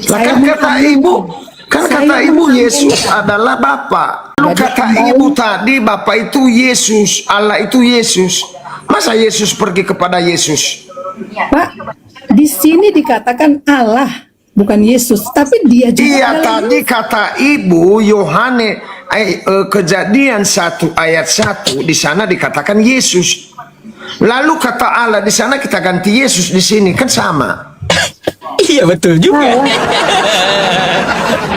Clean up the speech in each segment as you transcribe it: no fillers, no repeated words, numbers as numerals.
Lah kan kata ibu, Yesus adalah Bapa. Lalu kata ibu tadi Bapa itu Yesus, Allah itu Yesus. Masa Yesus pergi kepada Yesus? Pak, di sini dikatakan Allah, bukan Yesus, tapi dia juga. Iya, tadi kata ibu Yohanes Kejadian 1 ayat 1 di sana dikatakan Yesus. Lalu kata Allah di sana kita ganti Yesus di sini, kan sama. Iya betul juga.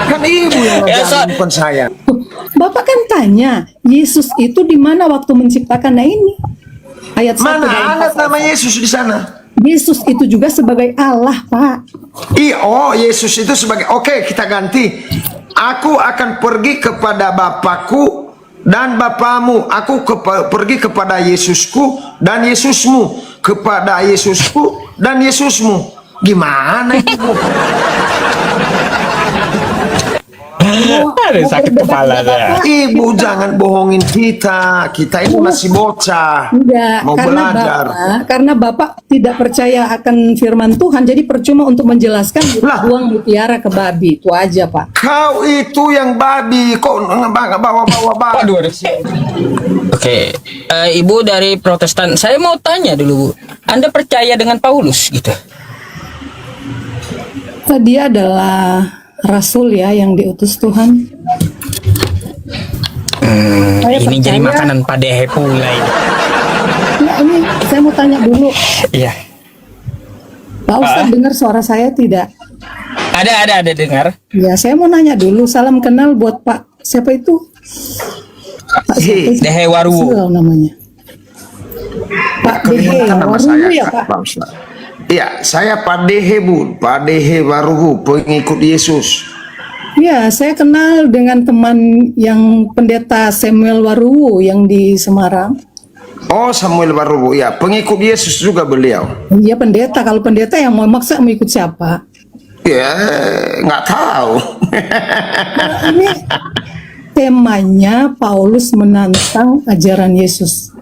Kan ibu yang ngajarin, bukan saya. Bapak kan tanya, Yesus itu di mana waktu menciptakan? Nah ini ayat 1 Mana dari ada pasal nama Yesus di sana? Yesus itu juga sebagai Allah, Pak. Iya, oh Yesus itu sebagai, oke, kita ganti. Aku akan pergi kepada Bapakku dan Bapamu. Aku pergi kepada Yesusku dan Yesusmu. Kepada Yesusku dan Yesusmu. Gimana itu? Ada sakit kepala saya. Ibu jangan bohongin kita. Kita ini masih bocah. Enggak, Mau belajar. karena Bapak tidak percaya akan firman Tuhan, jadi percuma untuk menjelaskan Lah. buang mutiara ke babi. Itu aja, Pak. Kau itu yang babi. Kok nggak bawa-bawa babi? Waduh, Oke, Ibu dari Protestan, saya mau tanya dulu, Bu. Anda percaya dengan Paulus gitu? Dia adalah rasul ya yang diutus Tuhan. Saya Ini jadi percaya. makanan Padehe pula ini. Ya, ini saya mau tanya dulu, Iya. Pak Ustadz dengar suara saya tidak? Ada dengar. Ya, saya mau nanya dulu. Salam kenal buat Pak. Siapa itu? Pak siapa itu? Dehe Waruwo. Rasul namanya. Pak Dehe Kelihatan nama saya, Waruwo ya, Pak. Iya, saya Pak Dehe, Bu. Pak Dehe Waruhu, pengikut Yesus. Ya, saya kenal dengan teman yang pendeta Samuel Waruwo yang di Semarang. Oh, Samuel Waruhu, ya, pengikut Yesus juga beliau. Iya pendeta. Kalau pendeta yang mau maksa mau ikut siapa? Ya, nggak tahu. Ini temanya Paulus menantang ajaran Yesus.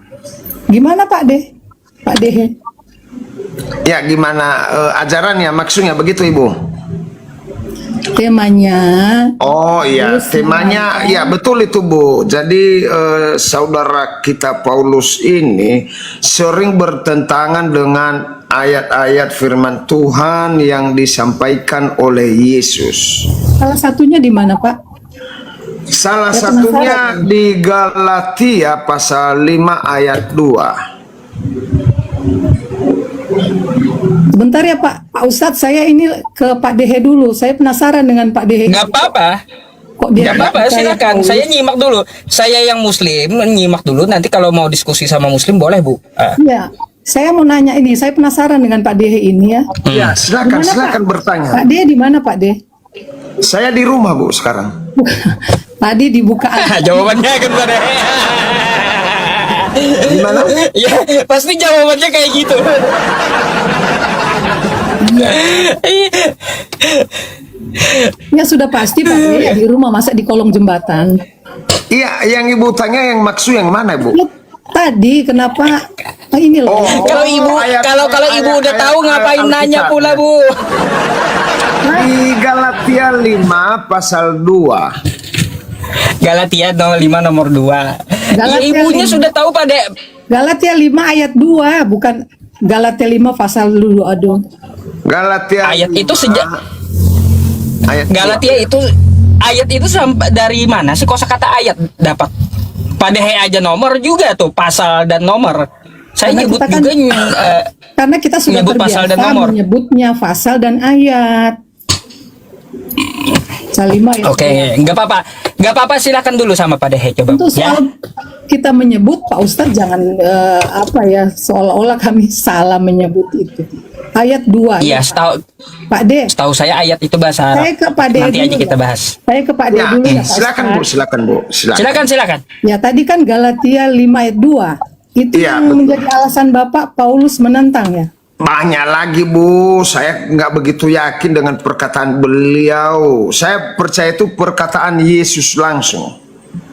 Gimana Pak De? Pak Dehe? Ya, gimana ajarannya? Maksudnya begitu, Ibu? Temanya. Oh iya, Paulus temanya menantang. ya betul itu, Bu. Jadi saudara kita Paulus ini sering bertentangan dengan ayat-ayat firman Tuhan yang disampaikan oleh Yesus. Salah satunya di mana Pak? Salah Saya satunya penasaran. di Galatia pasal 5 ayat 2. Bentar ya Pak Ustadz, saya ini ke Pak Dehe dulu. Saya penasaran dengan Pak Dehe. Nggak apa-apa. Kok dia Nggak apa-apa, percaya silakan. Paulus? Saya nyimak dulu. Saya yang Muslim, nyimak dulu. Nanti kalau mau diskusi sama Muslim boleh, Bu. Iya, saya mau nanya ini. Saya penasaran dengan Pak Dehe ini ya. Ya, silakan, Di mana, silakan Pak? bertanya. Pak Dehe di mana Pak Dehe? Saya di rumah, Bu, sekarang. Tadi dibuka. Jawabannya kan pada. Gimana? Ya, pasti jawabannya kayak gitu. Ya sudah pasti Pak Dehe ya, di rumah, masa di kolong jembatan. Iya, yang Ibu tanya yang maksud yang mana, Bu? Ya, tadi kenapa ini loh. Oh. Kalau ibu, ayat- kalau ibu udah ayat- tahu ayat ngapain nanya Alkitab, pula, ya. Bu? Di Galatia 5 pasal 2. Galatia 05 nomor 2. Ya, Galatia ibunya 5. sudah tahu pada Galatia 5 ayat 2, bukan Galatia 5 pasal 2. Aduh. Galatia ayat 5, itu sejak ayat Galatia itu ayat itu sampai dari mana sih kosakata ayat dapat? Padehe aja nomor juga tuh, pasal dan nomor. Saya Karena nyebut kita kan- juga Karena kita sudah Menyebut pasal dan terbiasa nomor. menyebutnya pasal dan ayat. Pasal 5 ayat Oke, 2. nggak apa-apa. Nggak apa-apa, silakan dulu sama Padehe coba. Untuk Ya. soal kita menyebut Pak Ustadz jangan apa ya, seolah-olah kami salah menyebut itu. Ayat 2 Iya, ya. Pak De. setahu saya ayat itu bahasa Arab. Saya ke Pak De Nanti dulu aja kita ya. bahas. Saya ke Pak De Ya, dulu ya Pak silakan, Bu, Ustadz. silakan, Bu, silakan. Silakan. Ya tadi kan Galatia 5 ayat 2. Itu Iya, yang betul. menjadi alasan Bapak Paulus menentang ya. Banyak lagi, Bu. Saya nggak begitu yakin dengan perkataan beliau. Saya percaya itu perkataan Yesus langsung.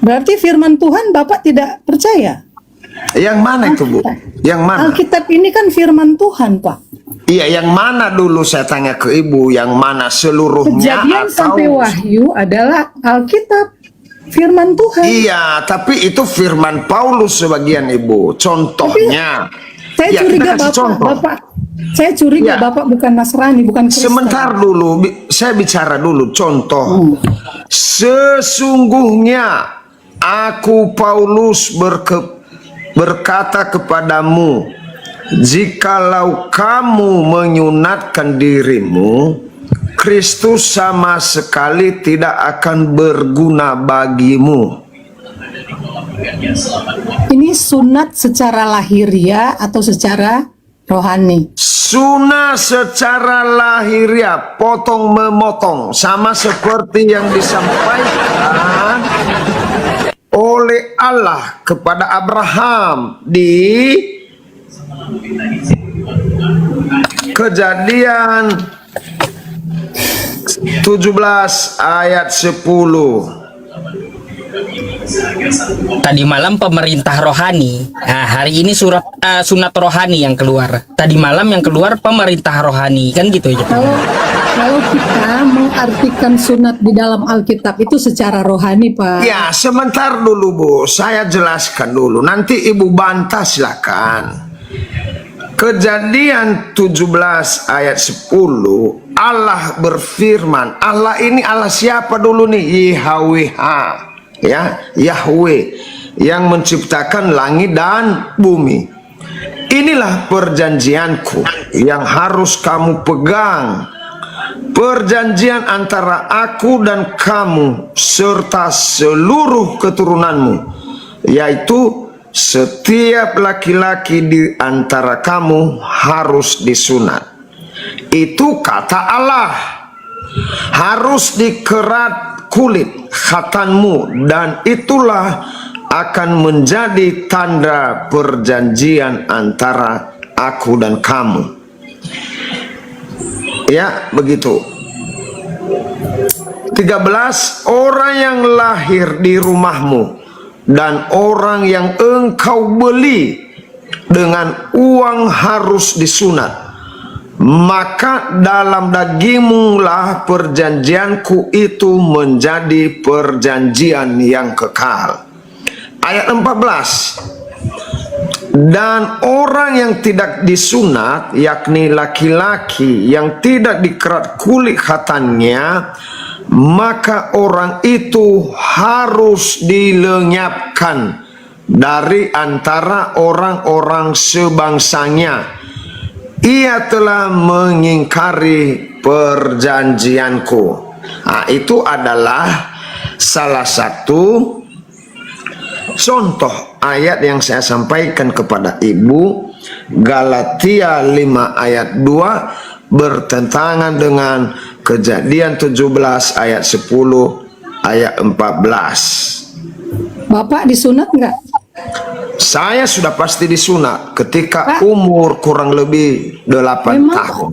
Berarti firman Tuhan Bapak tidak percaya? Yang mana itu, Bu? Yang mana? Alkitab ini kan firman Tuhan Pak. Iya, yang mana dulu saya tanya ke ibu, yang mana seluruhnya Kejadian sampai Wahyu adalah Alkitab, firman Tuhan. Iya, tapi itu firman Paulus sebagian ibu. Contohnya, Saya ya, curiga kita kasih Bapak, saya curiga Ya. Bapak bukan Nasrani, bukan Kristen. Sebentar dulu, saya bicara dulu contoh. Sesungguhnya aku Paulus berkata kepadamu, jikalau kamu menyunatkan dirimu, Kristus sama sekali tidak akan berguna bagimu. Ini sunat secara lahiriah atau secara rohani? Sunah secara lahiriah, potong memotong, sama seperti yang disampaikan oleh Allah kepada Abraham di Kejadian 17 ayat 10. Tadi malam pemerintah rohani. Nah, hari ini sunat rohani yang keluar. Tadi malam yang keluar pemerintah rohani, kan gitu aja. Kalau kita mengartikan sunat di dalam Alkitab itu secara rohani, Pak. Ya, sebentar dulu Bu, saya jelaskan dulu. Nanti Ibu bantah silakan. Kejadian 17 ayat 10, Allah berfirman. Allah ini Allah siapa dulu nih? YHWH, ya, Yahweh yang menciptakan langit dan bumi. Inilah perjanjianku yang harus kamu pegang, perjanjian antara aku dan kamu serta seluruh keturunanmu, yaitu setiap laki-laki di antara kamu harus disunat. Itu kata Allah. Harus dikerat kulit khatanmu, dan itulah akan menjadi tanda perjanjian antara aku dan kamu. Ya, begitu. 13, orang yang lahir di rumahmu dan orang yang engkau beli dengan uang harus disunat, maka dalam dagingmu lah perjanjianku itu menjadi perjanjian yang kekal. Ayat 14, dan orang yang tidak disunat, yakni laki-laki yang tidak dikerat kulit khatannya, maka orang itu harus dilenyapkan dari antara orang-orang sebangsanya. Ia telah mengingkari perjanjianku. Nah, itu adalah salah satu contoh ayat yang saya sampaikan kepada Ibu. Galatia 5 ayat 2 bertentangan dengan Kejadian 17 ayat 10 ayat 14. Bapak disunat nggak? Saya sudah pasti disunat ketika umur kurang lebih 8 Memang tahun.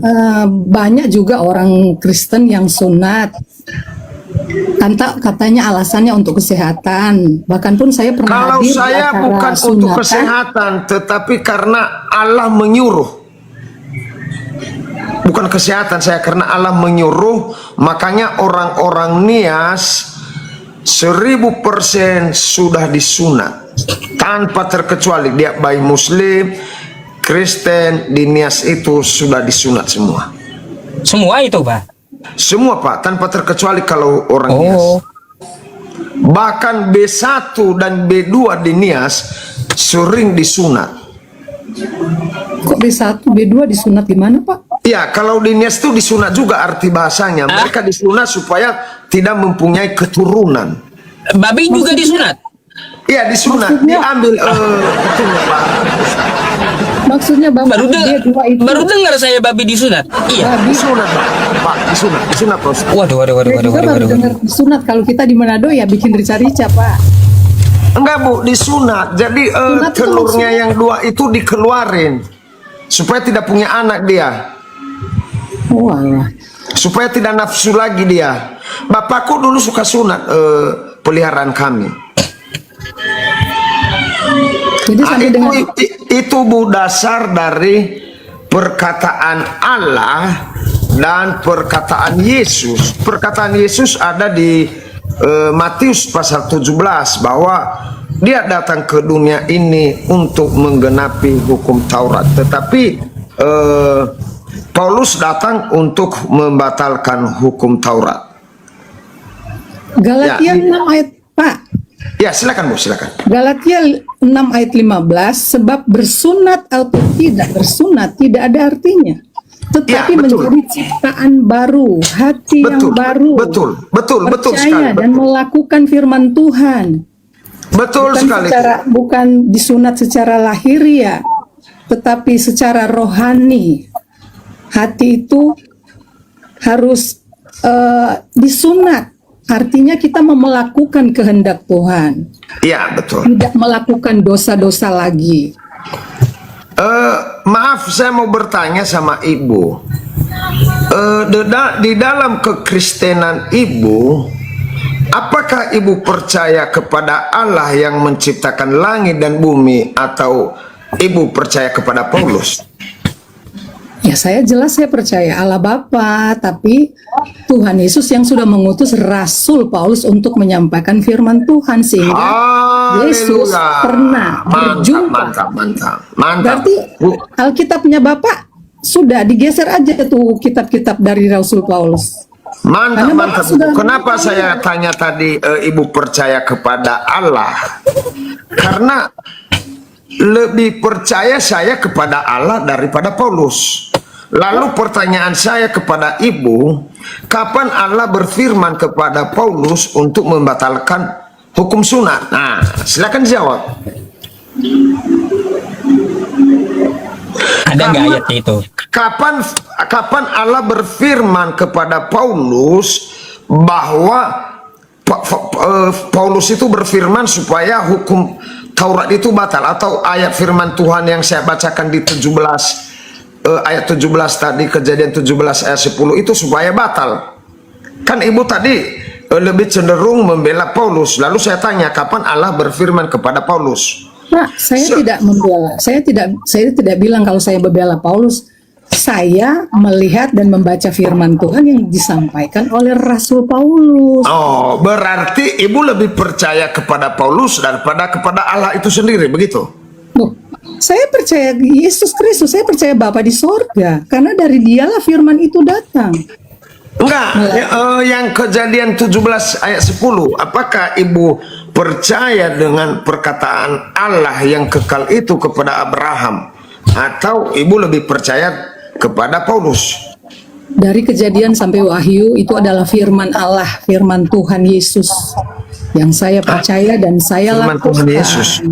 banyak juga orang Kristen yang sunat. Katanya alasannya untuk kesehatan. Bahkan pun saya pernah Kalau hadir di saya acara bukan untuk sunatan. kesehatan, tetapi karena Allah menyuruh. Bukan kesehatan saya, karena Allah menyuruh. Makanya orang-orang Nias 1000% sudah disunat tanpa terkecuali. Dia baik Muslim, Kristen, di Nias itu sudah disunat semua. Semua itu, Pak. Semua Pak, tanpa terkecuali kalau orang Nias. Bahkan B1 dan B2 di Nias sering disunat. Kok B1, B2 disunat gimana, Pak? Ya, kalau di Nias itu disunat juga arti bahasanya. Mereka disunat supaya tidak mempunyai keturunan. Babi juga disunat. Iya, disunat. Maksudnya- Diambil itunya, Pak. Maksudnya Bapak B2 itu Baru dengar saya babi disunat. Iya. babi. Disunat, Pak. Disunat, Pak. Waduh. Saya juga baru dengar sunat. Kalau kita di Manado ya bikin rica-rica, Pak. Enggak, Bu, disunat. Jadi Sunat itu telurnya maksudnya- yang 2 itu dikeluarin supaya tidak punya anak dia. Oh, alah. Supaya tidak nafsu lagi dia. Bapakku dulu suka sunat peliharaan kami. Jadi sampai dengan Itu Bu dasar dari perkataan Allah dan perkataan Yesus. Perkataan Yesus ada di Matius pasal 17 bahwa dia datang ke dunia ini untuk menggenapi hukum Taurat, tetapi Paulus datang untuk membatalkan hukum Taurat. Galatia Ya. 6 ayat, Pak. Ya, silakan Bu, silakan. Galatia 6 ayat 15, sebab bersunat atau tidak bersunat tidak ada artinya. Tetapi Ya, betul. menjadi ciptaan baru, hati yang Betul, baru. betul Percaya sekali. dan Betul, melakukan firman Tuhan. betul sekali. Bukan disunat secara lahiriah, tetapi secara rohani. Hati itu harus disunat. Artinya kita melakukan kehendak Tuhan, Ya, betul. tidak melakukan dosa-dosa lagi. Maaf, saya mau bertanya sama Ibu. Di dalam kekristenan Ibu, apakah Ibu percaya kepada Allah yang menciptakan langit dan bumi, atau Ibu percaya kepada Paulus? Ya, saya percaya Allah Bapa, tapi Tuhan Yesus yang sudah mengutus Rasul Paulus untuk menyampaikan firman Tuhan, sehingga Yesus Haleluya. pernah berjumpa. Mantap. Berarti Bu, Alkitabnya Bapak sudah digeser aja tuh kitab-kitab dari Rasul Paulus. mantap. Karena Bapak sudah- Kenapa saya tanya tadi Ibu percaya kepada Allah? Karena lebih percaya saya kepada Allah daripada Paulus. Lalu pertanyaan saya kepada Ibu, kapan Allah berfirman kepada Paulus untuk membatalkan hukum sunat? Nah, silakan jawab. Ada nggak ayatnya itu? Kapan Allah berfirman kepada Paulus bahwa Paulus itu berfirman supaya hukum Taurat itu batal, atau ayat firman Tuhan yang saya bacakan di 17 ayat 17 tadi, Kejadian 17 ayat 10 itu supaya batal. Kan Ibu tadi lebih cenderung membela Paulus. Lalu saya tanya, kapan Allah berfirman kepada Paulus? Nah, saya tidak membela. Saya tidak bilang kalau saya membela Paulus. Saya melihat dan membaca firman Tuhan yang disampaikan oleh Rasul Paulus. Oh, berarti Ibu lebih percaya kepada Paulus daripada kepada Allah itu sendiri, begitu? Loh, saya percaya Yesus Kristus, saya percaya Bapa di sorga, karena dari dialah firman itu datang. Enggak, yang Kejadian 17 ayat 10, apakah Ibu percaya dengan perkataan Allah yang kekal itu kepada Abraham, atau Ibu lebih percaya kepada Paulus? Dari Kejadian sampai Wahyu itu adalah firman Allah, firman Tuhan Yesus yang saya percaya dan saya Firman lakukan. Tuhan Yesus.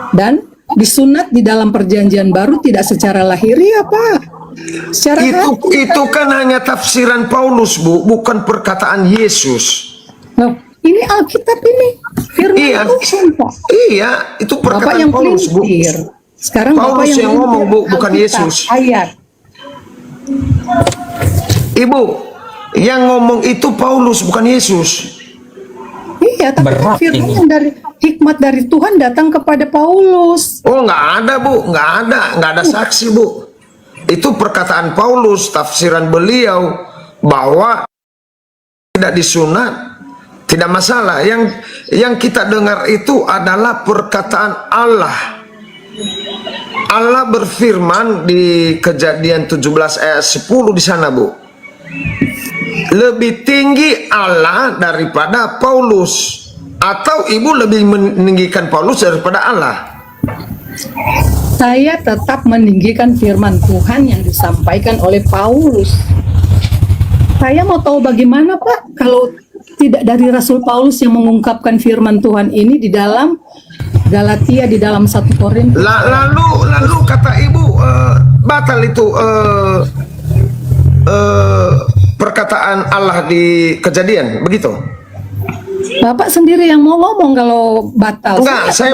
Dan disunat di dalam perjanjian baru tidak secara lahiriah, Pak. Secara hati. Itu kan hanya tafsiran Paulus, Bu, bukan perkataan Yesus. Loh, ini Alkitab ini firman Iya. Tuhan, Pak. Iya, itu Bapak perkataan yang Paulus, Bu. pelintir. Sekarang Paulus Bapak yang ngomong, Bu, bukan Alkitab, Yesus. Ayat. Ibu, yang ngomong itu Paulus, bukan Yesus. Iya, tapi Berat firman ini. yang dari hikmat dari Tuhan datang kepada Paulus. Oh, nggak ada, Bu, nggak ada saksi, Bu. Itu perkataan Paulus, tafsiran beliau bahwa tidak disunat, tidak masalah. Yang kita dengar itu adalah perkataan Allah. Allah berfirman di Kejadian 17 ayat 10 di sana, Bu. Lebih tinggi Allah daripada Paulus, atau Ibu lebih meninggikan Paulus daripada Allah? Saya tetap meninggikan firman Tuhan yang disampaikan oleh Paulus. Saya mau tahu bagaimana, Pak, kalau tidak dari Rasul Paulus yang mengungkapkan firman Tuhan ini di dalam Galatia, di dalam 1 Korintus. Lalu kata Ibu batal itu perkataan Allah di Kejadian, begitu? Bapak sendiri yang mau ngomong kalau batal. Enggak, saya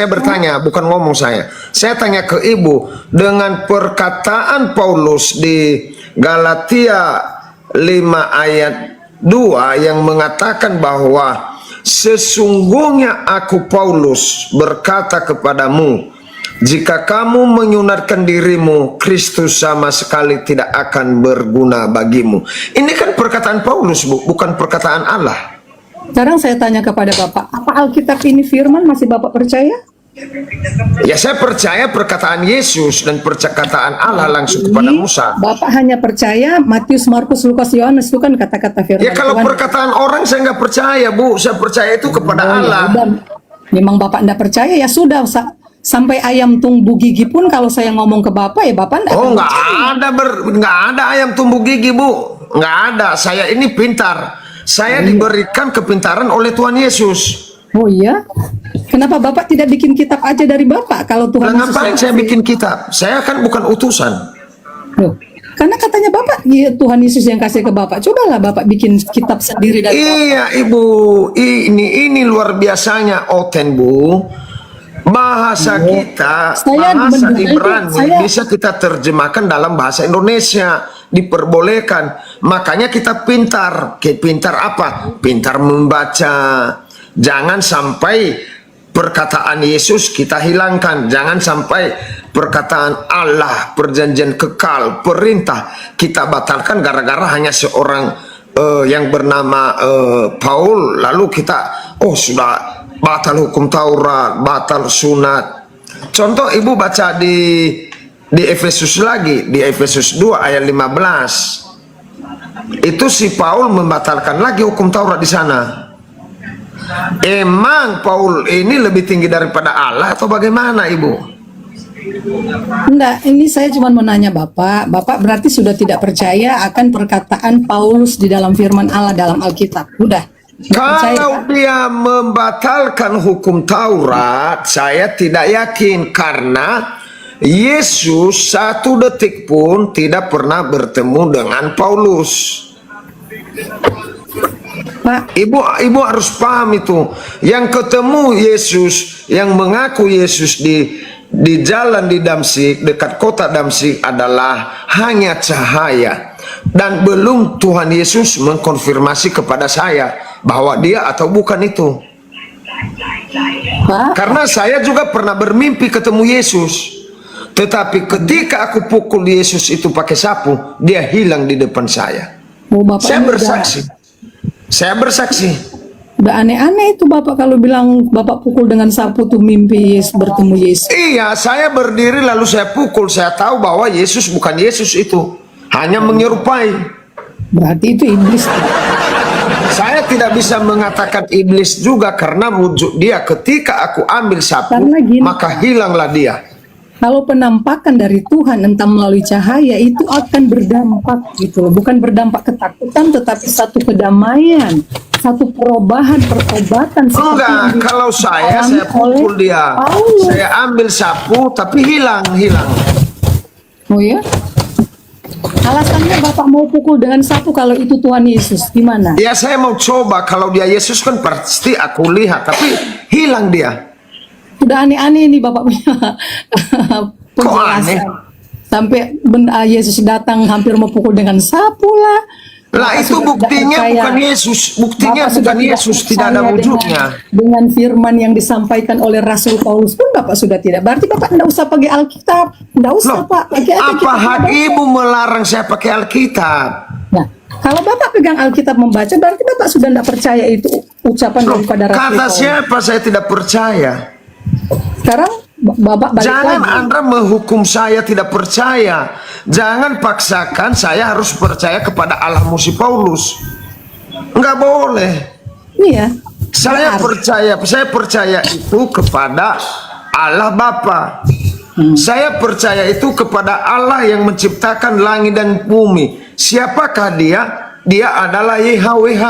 bertanya, bukan ngomong saya. Saya tanya ke Ibu, dengan perkataan Paulus di Galatia 5 ayat 2 yang mengatakan bahwa sesungguhnya aku Paulus berkata kepadamu, jika kamu menyunatkan dirimu, Kristus sama sekali tidak akan berguna bagimu. Ini kan perkataan Paulus, Bu, bukan perkataan Allah. Sekarang saya tanya kepada Bapak, apa Alkitab ini firman masih Bapak percaya? Ya, saya percaya perkataan Yesus dan perkataan Allah langsung kepada Jadi, Musa. Bapak hanya percaya Matius, Markus, Lukas, Yohanes itu kan kata-kata firman Ya, kalau Tuhan. perkataan orang saya nggak percaya, Bu. Saya percaya itu kepada Oh, ya Allah. udah. Memang Bapak tidak percaya, ya sudah. Sampai ayam tumbuh gigi pun kalau saya ngomong ke Bapak, ya Bapak tidak Oh, akan nggak percaya. nggak ada ayam tumbuh gigi, Bu. Nggak ada. Saya ini pintar. Saya diberikan kepintaran oleh Tuhan Yesus. Oh iya? Kenapa Bapak tidak bikin kitab aja dari Bapak kalau Tuhan Nah, Yesus ngapain yang saya kasih? bikin kitab? Saya kan bukan utusan. Loh, karena katanya Bapak, ya, Tuhan Yesus yang kasih ke Bapak. Cobalah Bapak bikin kitab sendiri dari Bapak. Iya, Ibu. Ini luar biasanya, Oten, Bu. Bahasa kita, Saya bahasa menduga itu, Ibrani bisa kita terjemahkan dalam bahasa Indonesia, diperbolehkan. Makanya kita pintar. Pintar apa? Pintar membaca. Jangan sampai perkataan Yesus kita hilangkan. Jangan sampai perkataan Allah, perjanjian kekal, perintah kita batalkan gara-gara hanya seorang yang bernama Paul. Lalu kita, sudah batal hukum Taurat, batal sunat. Contoh, Ibu baca di Efesus lagi, di Efesus 2 ayat 15. Itu si Paul membatalkan lagi hukum Taurat di sana. Emang Paul ini lebih tinggi daripada Allah atau bagaimana, Ibu? Enggak, ini saya cuma menanya Bapak. Bapak berarti sudah tidak percaya akan perkataan Paulus di dalam firman Allah dalam Alkitab. Udah. Nggak percaya, Kalau kan? dia membatalkan hukum Taurat, saya tidak yakin karena Yesus satu detik pun tidak pernah bertemu dengan Paulus. Pak, Ibu harus paham itu. Yang ketemu Yesus, yang mengaku Yesus di jalan di Damsyik, dekat kota Damsyik adalah hanya cahaya. Dan belum Tuhan Yesus mengkonfirmasi kepada saya bahwa dia atau bukan itu. Pak, Karena saya juga pernah bermimpi ketemu Yesus. Tetapi ketika aku pukul Yesus itu pakai sapu, dia hilang di depan saya. oh, Bapak Saya ini bersaksi. Saya bersaksi. udah aneh-aneh itu Bapak kalau bilang Bapak pukul dengan sapu tuh mimpi bertemu Yesus. Iya, saya berdiri lalu saya pukul. Saya tahu bahwa Yesus bukan Yesus itu. Hanya menyerupai. Berarti itu iblis. Pak. Saya tidak bisa mengatakan iblis juga karena wujud dia ketika aku ambil sapu, Karena gini, maka hilanglah dia. Kalau penampakan dari Tuhan entah melalui cahaya itu akan berdampak gitu loh. Bukan berdampak ketakutan tetapi satu kedamaian, satu perubahan, pertobatan. seperti Enggak, yang kalau saya dialami pukul oleh dia. Paulus. Saya ambil sapu tapi hilang. Oh ya? Alasannya Bapak mau pukul dengan sapu kalau itu Tuhan Yesus, gimana? Ya, saya mau coba. Kalau dia Yesus kan pasti aku lihat, tapi hilang dia. Udah aneh-aneh ini Bapak punya penjelasan. aneh? Sampai Yesus datang hampir mau pukul dengan sapu lah. Lah, Bapak itu sudah tidak buktinya percaya. bukan Yesus. Buktinya Bapak sudah bukan Yesus, tidak ada percaya wujudnya. dengan firman yang disampaikan oleh Rasul Paulus pun Bapak sudah tidak. Berarti Bapak tidak usah pakai Alkitab. Tidak usah Loh, Pak. Pakai aja apa kitabnya hak Bapak. Ibu melarang saya pakai Alkitab? Nah, kalau Bapak pegang Alkitab membaca, berarti Bapak sudah tidak percaya itu ucapan Loh, daripada Rasul kata Paulus. siapa saya tidak percaya? Sekarang Bapak balik Jangan lagi. Anda menghukum saya tidak percaya. Jangan paksakan saya harus percaya kepada Allah musi Paulus. Enggak boleh. Iya. Saya percaya itu kepada Allah Bapa. Saya percaya itu kepada Allah yang menciptakan langit dan bumi. Siapakah dia? Dia adalah YHWH.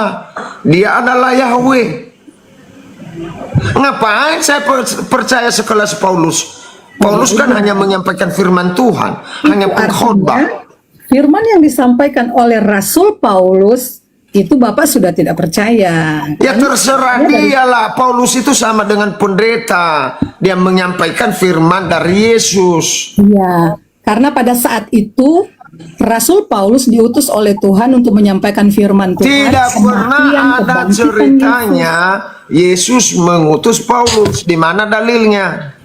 Dia adalah Yahweh. Ngapain saya percaya sekelas Paulus? Paulus kan hanya menyampaikan firman Tuhan, hanya pengkhotbah. Artinya, firman yang disampaikan oleh Rasul Paulus itu Bapak sudah tidak percaya. Ya terserah dia lah. Paulus itu sama dengan pendeta. Dia menyampaikan firman dari Yesus. Iya, karena pada saat itu Rasul Paulus diutus oleh Tuhan untuk menyampaikan firman Tuhan. Tidak kematian, pernah ada kebangkitan ceritanya Yesus mengutus Paulus. Di mana dalilnya?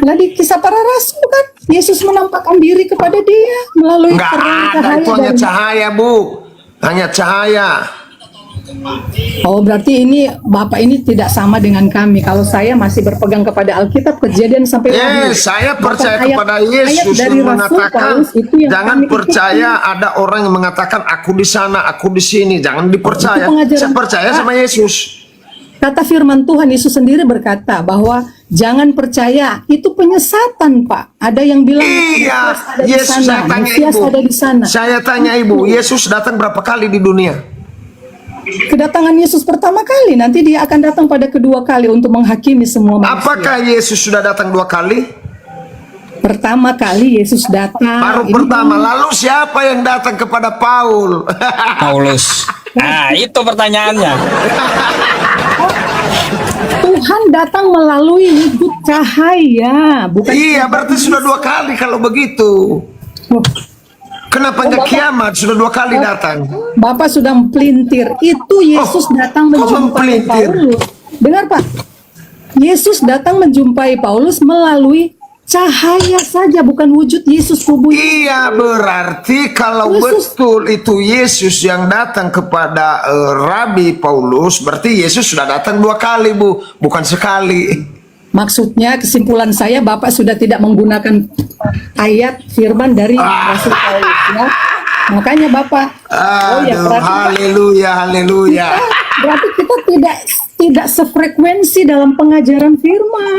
Nah, di kisah para rasul kan Yesus menampakkan diri kepada dia melalui Nggak terang ada, cahaya itu hanya dari- cahaya, Bu. Hanya cahaya. Oh, berarti ini Bapak ini tidak sama dengan kami. Kalau saya masih berpegang kepada Alkitab, Kejadian sampai Wahyu. Saya Bahkan percaya ayat- kepada ayat Yesus dari yang Rasul mengatakan, Paulus itu yang jangan kami ikuti. percaya ada orang yang mengatakan aku di sana, aku di sini. Jangan dipercaya. Itu pengajaran- Saya percaya sama Yesus. Kata firman Tuhan, Yesus sendiri berkata bahwa jangan percaya, itu penyesatan, Pak. Ada yang bilang Iya, Mesias ada di Yesus sana, saya tanya Mesias Ibu. ada di sana. Saya tanya Ibu, Yesus datang berapa kali di dunia? Kedatangan Yesus pertama kali, nanti dia akan datang pada kedua kali untuk menghakimi semua manusia. Apakah Yesus sudah datang 2 kali? Pertama kali Yesus datang. Baru ini pertama. kan Lalu siapa yang datang kepada Paul? Paulus. Nah, itu pertanyaannya. Tuhan datang melalui wujud cahaya, bukan Iya, berarti sudah 2 kali kalau begitu. Loh, Kenapa nggak kiamat? Sudah 2 kali datang. Bapak sudah pelintir. Itu Yesus datang kok menjumpai mempelintir? Paulus. Dengar, Pak. Yesus datang menjumpai Paulus melalui cahaya saja, bukan wujud Yesus tubuh. Iya, berarti kalau Yesus. betul itu Yesus yang datang kepada Rabi Paulus, berarti Yesus sudah datang 2 kali, Bu, bukan sekali. Maksudnya kesimpulan saya, Bapak sudah tidak menggunakan ayat firman dari Rasul Paulus, ya. Makanya Bapak, Aduh, berarti haleluya, haleluya. berarti kita tidak sefrekuensi dalam pengajaran firman.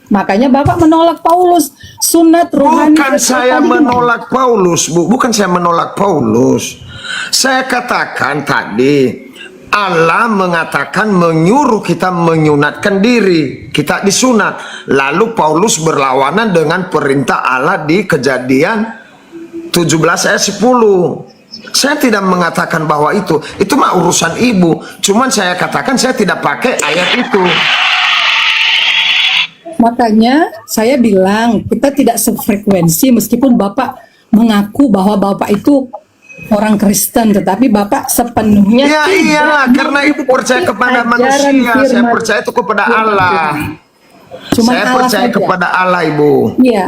Makanya Bapak menolak Paulus, sunat rohani. Bukan saya menolak Paulus, Bu. Bukan saya menolak Paulus. Saya katakan tadi, Allah mengatakan menyuruh kita menyunatkan diri. Kita disunat. Lalu Paulus berlawanan dengan perintah Allah di Kejadian 17 ayat 10. Saya tidak mengatakan bahwa itu mah urusan ibu. Cuman saya katakan saya tidak pakai ayat itu. Makanya saya bilang kita tidak sefrekuensi meskipun Bapak mengaku bahwa Bapak itu orang Kristen, tetapi Bapak sepenuhnya Ya tidak iyalah, karena ibu percaya mengikuti kepada ajaran manusia. Saya firman. percaya itu kepada Allah. Cuman Saya Allah percaya saja. kepada Allah, Ibu. Iya,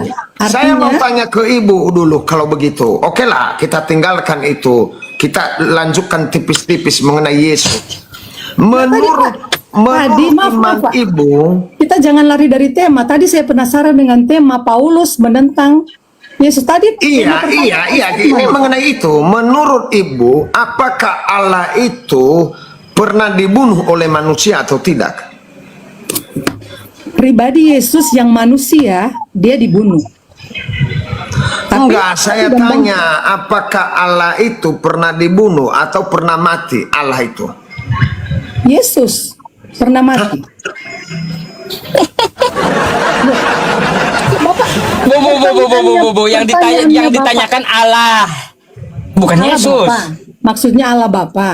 Saya mau artinya tanya ke Ibu dulu kalau begitu. Oke lah, kita tinggalkan itu. Kita lanjutkan tipis-tipis mengenai Yesus. Menurut Tadi, maaf, iman Pak. Ibu, kita jangan lari dari tema. Tadi saya penasaran dengan tema Paulus menentang Yesus tadi. iya, ini mengenai itu. Menurut Ibu, apakah Allah itu pernah dibunuh oleh manusia atau tidak? Pribadi Yesus yang manusia, dia dibunuh. Tapi- Enggak, saya tapi tanya, apakah Allah itu pernah dibunuh atau pernah mati? Allah itu. Yesus pernah mati. Bapak, Bu, yang pertanyaannya Bapak. ditanyakan Allah. Bukan Allah Yesus. Bapa. Maksudnya Allah Bapa.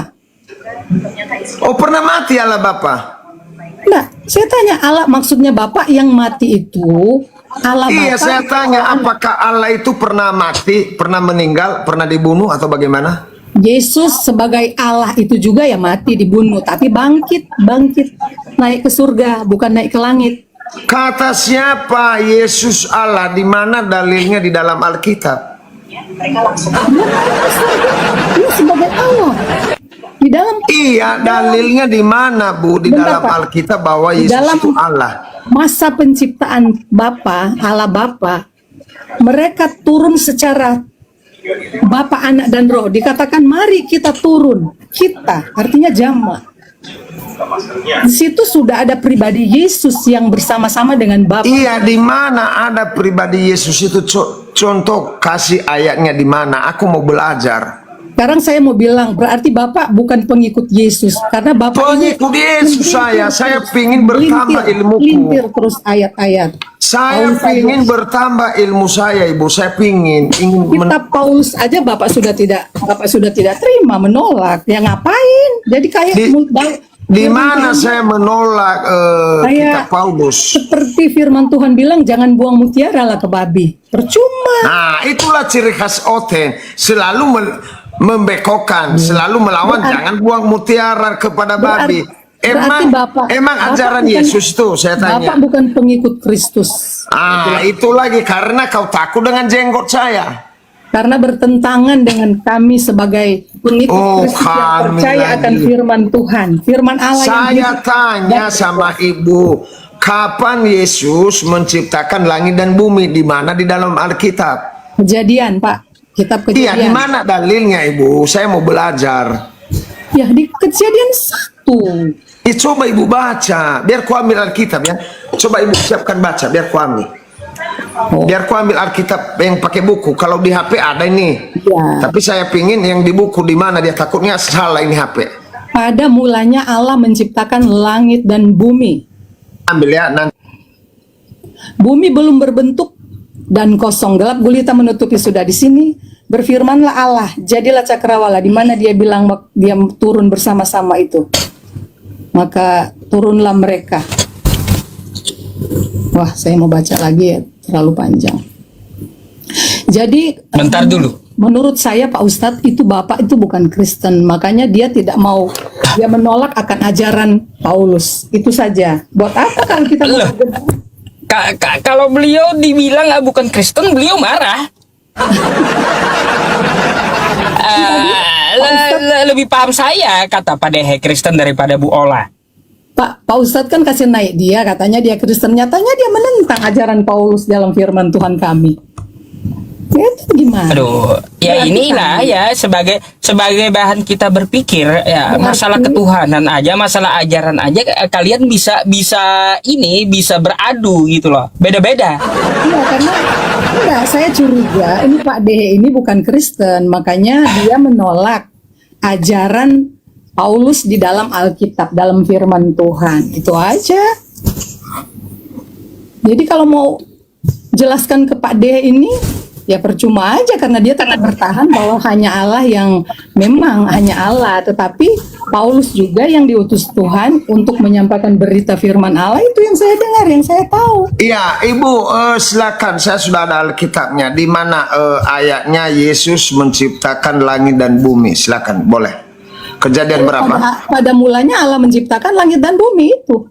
Oh, pernah mati Allah Bapa? Nah, saya tanya Allah maksudnya Bapak yang mati itu Allah Iya, Bapa. saya tanya, apakah Allah itu pernah mati, pernah meninggal, pernah dibunuh atau bagaimana? Yesus sebagai Allah itu juga ya mati dibunuh, tapi bangkit naik ke surga, bukan naik ke langit. Kata siapa Yesus Allah? Di mana dalilnya di dalam Alkitab? Dia sebagai Allah. Di dalam Iya, dalilnya di mana, Bu? Di Bentar, dalam Pak. Alkitab bahwa Di Yesus dalam itu Allah. masa penciptaan Bapa, Allah Bapa, mereka turun secara Bapa, Anak, dan Roh. Dikatakan mari kita turun. Kita artinya jamak. Di situ sudah ada pribadi Yesus yang bersama-sama dengan Bapa. Iya, di mana ada pribadi Yesus itu? Contoh kasih ayatnya di mana? Aku mau belajar. Sekarang saya mau bilang, berarti Bapak bukan pengikut Yesus. Karena Bapak ini Pengikut Yesus saya pingin bertambah melintir ilmuku. terus ayat-ayat. Saya Paulus pingin aja. bertambah ilmu saya, Ibu. Saya ingin Kitab Paulus aja Bapak sudah tidak terima, menolak. Ya ngapain? Jadi kayak di mana saya menolak Kayak- kitab Paulus. seperti firman Tuhan bilang, jangan buang mutiara lah ke babi. Percuma. Nah, itulah ciri khas Oten. Selalu membekokkan, selalu melawan. Berarti- Jangan buang mutiara kepada babi. Berarti Emang ajaran bukan- Yesus tuh saya tanya. Bapak bukan pengikut Kristus. Itu lagi karena kau takut dengan jenggot saya. Karena bertentangan dengan kami sebagai pengikut Kristus yang kami percaya lagi. akan firman Tuhan, firman Allah yang Saya hidup. tanya sama ibu, kapan Yesus menciptakan langit dan bumi? Di mana di dalam Alkitab? Kejadian, Pak. Kitab Iya, di Kejadian. mana dalilnya ibu? Saya mau belajar. Ya, di Kejadian 1. Coba ibu baca, biar ku ambil Alkitab ya. Coba ibu siapkan baca, biar ku ambil. Biar ku ambil Alkitab yang pakai buku. Kalau di HP ada ini. Ya. Tapi saya pingin yang di buku di mana dia takutnya salah ini HP. Pada mulanya Allah menciptakan langit dan bumi. Ambil ya nanti. Bumi belum berbentuk dan kosong, gelap gulita menutupi sudah. Di sini berfirmanlah Allah, jadilah cakrawala, di mana dia bilang dia turun bersama-sama itu. Maka turunlah mereka. Wah, saya mau baca lagi ya, terlalu panjang. Jadi Bentar dulu. menurut saya Pak Ustadz itu Bapak itu bukan Kristen, makanya dia tidak mau, dia menolak akan ajaran Paulus. Itu saja. Buat apa kalau kita mau Loh. Kalau beliau dibilang bukan Kristen, beliau marah. Lebih paham saya kata Pak Dehe Kristen daripada Bu Ola. Pak Ustadz kan kasih naik dia, katanya dia Kristen, nyatanya dia menentang ajaran Paulus dalam firman Tuhan kami. Ya, itu gimana? Aduh, ya Berarti inilah kami- ya sebagai bahan kita berpikir ya, Berarti- masalah ketuhanan aja, masalah ajaran aja kalian bisa beradu gitu loh. Beda-beda. Iya, karena enggak, saya curiga ini Pak Dehe ini bukan Kristen, makanya dia menolak ajaran Paulus di dalam Alkitab, dalam firman Tuhan. Itu aja. Jadi kalau mau jelaskan ke Pak Dehe ini, ya percuma aja karena dia tetap bertahan bahwa hanya Allah yang memang hanya Allah, tetapi Paulus juga yang diutus Tuhan untuk menyampaikan berita firman Allah. Itu yang saya dengar, yang saya tahu. Iya, Ibu, silakan. Saya sudah ada Alkitabnya. Di mana ayatnya Yesus menciptakan langit dan bumi? Silakan, boleh. Kejadian berapa? Pada mulanya Allah menciptakan langit dan bumi itu.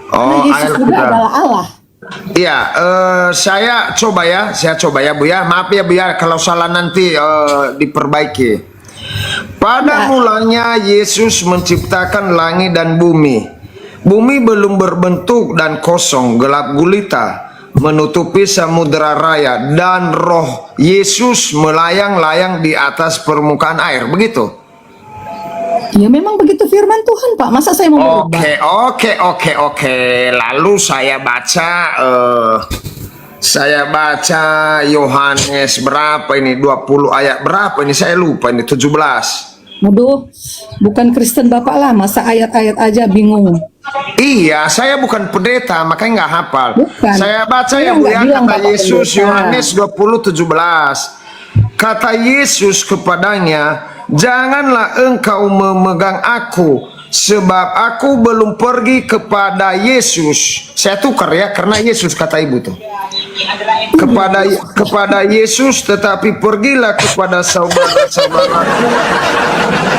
Karena Oh, Yesus ayat juga berapa? adalah Allah. Iya, saya coba ya Bu ya. Maaf ya Bu ya kalau salah nanti diperbaiki. Pada Ya. mulanya Yesus menciptakan langit dan bumi. Bumi belum berbentuk dan kosong, gelap gulita menutupi samudera raya, dan roh Yesus melayang-layang di atas permukaan air. Begitu? Ya memang begitu firman Tuhan, Pak. Masa saya mau berubah? Oke. Lalu saya baca Yohanes berapa ini? 20 ayat berapa ini? Saya lupa ini 17. Waduh, bukan Kristen Bapak lah. Masa ayat-ayat aja bingung. Iya, saya bukan pendeta, makanya nggak hafal. Bukan. Saya baca Saya ya Bu nggak ya, bilang kata Bapak Yesus, pendeta. Yohanes 20:17. Kata Yesus kepadanya, janganlah engkau memegang aku, sebab aku belum pergi kepada Yesus. Saya tukar ya, karena Yesus kata ibu tuh. Kepada Yesus, tetapi pergilah kepada saudara-saudaraku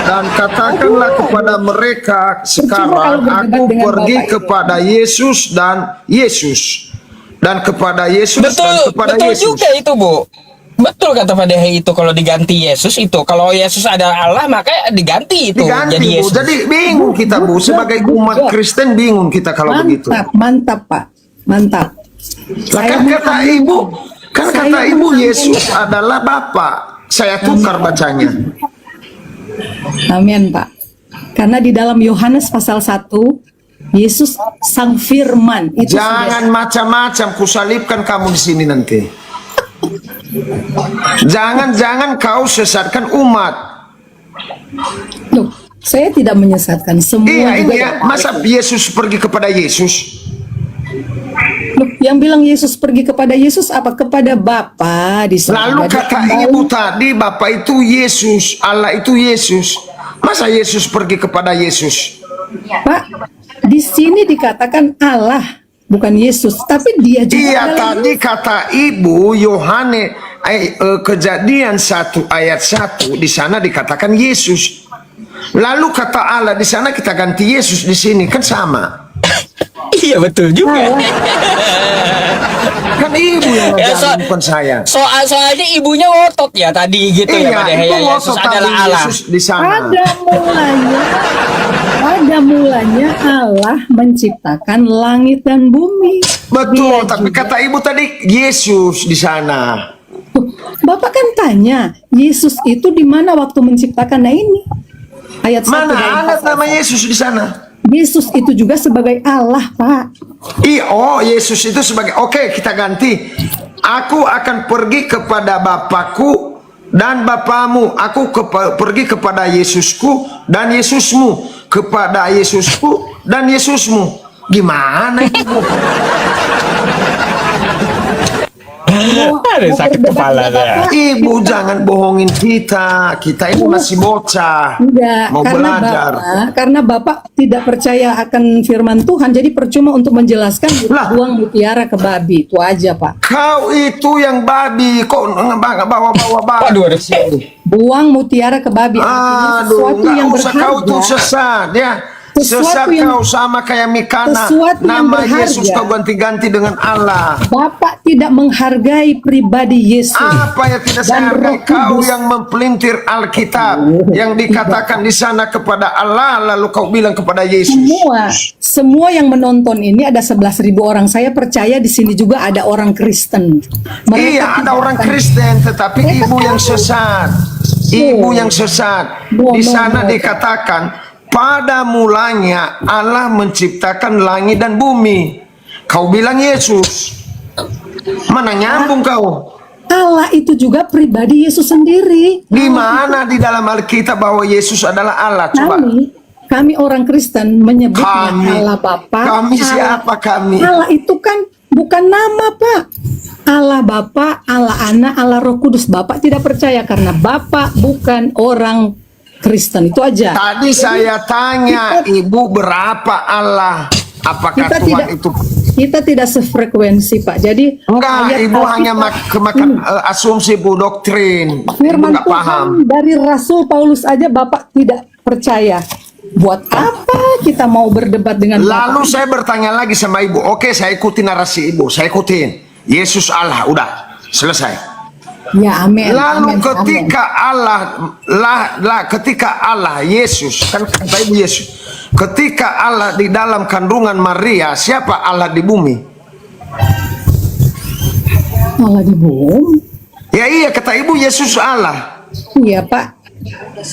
dan katakanlah kepada mereka sekarang, aku pergi kepada Yesus dan kepada Yesus dan kepada Betul Yesus. juga itu, Bu. Betul kata Pak Dehe itu, kalau diganti Yesus itu, kalau Yesus ada Allah maka diganti itu Diganti, jadi Bu. Yesus. Jadi bingung kita, Bu, sebagai umat Kristen bingung kita kalau begitu. Mantap, Pak. Mantap. Lah, kan kata ibu Yesus adalah Bapa. Saya tukar bacanya. Amin, Pak. Karena di dalam Yohanes pasal 1, Yesus sang firman. Itu Jangan macam-macam, kusalibkan kamu di sini nanti. Jangan kau sesatkan umat. Loh, saya tidak menyesatkan semua. Iya, juga ini ya. yang- Masa Yesus pergi kepada Yesus? Loh, yang bilang Yesus pergi kepada Yesus apa? Kepada Bapa di sana. Lalu Dia kata kembali- ibu tadi, Bapa itu Yesus, Allah itu Yesus. Masa Yesus pergi kepada Yesus? Pak, di sini dikatakan Allah, bukan Yesus, tapi dia juga Iya, adalah tadi kata ibu Yohanes Kejadian 1 ayat 1 di sana dikatakan Yesus. Lalu kata Allah di sana kita ganti Yesus di sini kan sama. Iya betul juga. Kan ibu yang Ya, ngajarin, bukan saya. Soalnya ibunya ngotot ya tadi gitu ya Pak Dehe, itu ya, Yesus ngotot tadi adalah Allah. Yesus di sana. Pada mulanya Allah menciptakan langit dan bumi. Betul, Dia tapi juga- kata ibu tadi Yesus di sana. Bapak kan tanya, Yesus itu di mana waktu menciptakan? Nah ini ayat 1 Mana dari ada pasal nama 1. Yesus di sana? Yesus itu juga sebagai Allah, Pak. Oh, Yesus itu sebagai, oke, kita ganti. Aku akan pergi kepada Bapakku dan Bapamu. Aku pergi kepada Yesusku dan Yesusmu. Kepada Yesusku dan Yesusmu. Gimana ibu? Aduh, sakit kepala dah. Ibu jangan bohongin kita. Kita ini masih bocah. Enggak, Mau belajar. karena Bapak tidak percaya akan firman Tuhan, jadi percuma untuk menjelaskan Lah. buang mutiara ke babi. Itu aja, Pak. Kau itu yang babi. Kok bawa-bawa babi? Waduh, aduh. Buang mutiara ke babi artinya Aduh, sesuatu yang nggak usah, kau tuh berharga. sesat ya. Sesuatu Sesat yang- kau sama kayak Mikana. sesuatu yang Nama berharga. Yesus kau ganti-ganti dengan Allah. Bapak tidak menghargai pribadi Yesus. Apa yang tidak Dan saya hargai? Roh Kau Kudus. yang mempelintir Alkitab yang dikatakan di sana kepada Allah, lalu kau bilang kepada Yesus. Semua yang menonton ini ada 11.000 orang. Saya percaya di sini juga ada orang Kristen. Iya, ada tidak orang akan- Kristen, tetapi Mereka ibu yang tahu. sesat. Ibu yang sesat. Di sana dikatakan pada mulanya Allah menciptakan langit dan bumi. Kau bilang Yesus. Mana nyambung kau? Allah itu juga pribadi Yesus sendiri. Di mana di dalam Alkitab bahwa Yesus adalah Allah? Coba. Kami orang Kristen menyebutnya Kami. Allah Bapa. Kami siapa kami? Allah itu kan bukan nama, Pak. Allah Bapa, Allah Anak, Allah Roh Kudus. Bapak tidak percaya karena Bapak bukan orang Kristen. Itu aja. Tadi saya tanya ibu berapa Allah? Apakah Kita Tuhan tidak itu? kita tidak sefrekuensi, Pak. Jadi Enggak, ayat ibu Alkitab- hanya kemakan asumsi bu doktrin. Ibu Firman nggak paham. Tuhan dari Rasul Paulus aja Bapak tidak percaya. Buat apa kita mau berdebat dengan Lalu Bapak? saya bertanya lagi sama ibu. Oke, saya ikuti narasi ibu. Saya ikutin. Yesus Allah, udah selesai. Ya, amin. Lalu amin, ketika ketika Allah Yesus kan kata ibu Yesus, ketika Allah di dalam kandungan Maria, siapa Allah di bumi? amin. Allah di bumi. Ya iya, kata ibu Yesus Allah. Iya, Pak.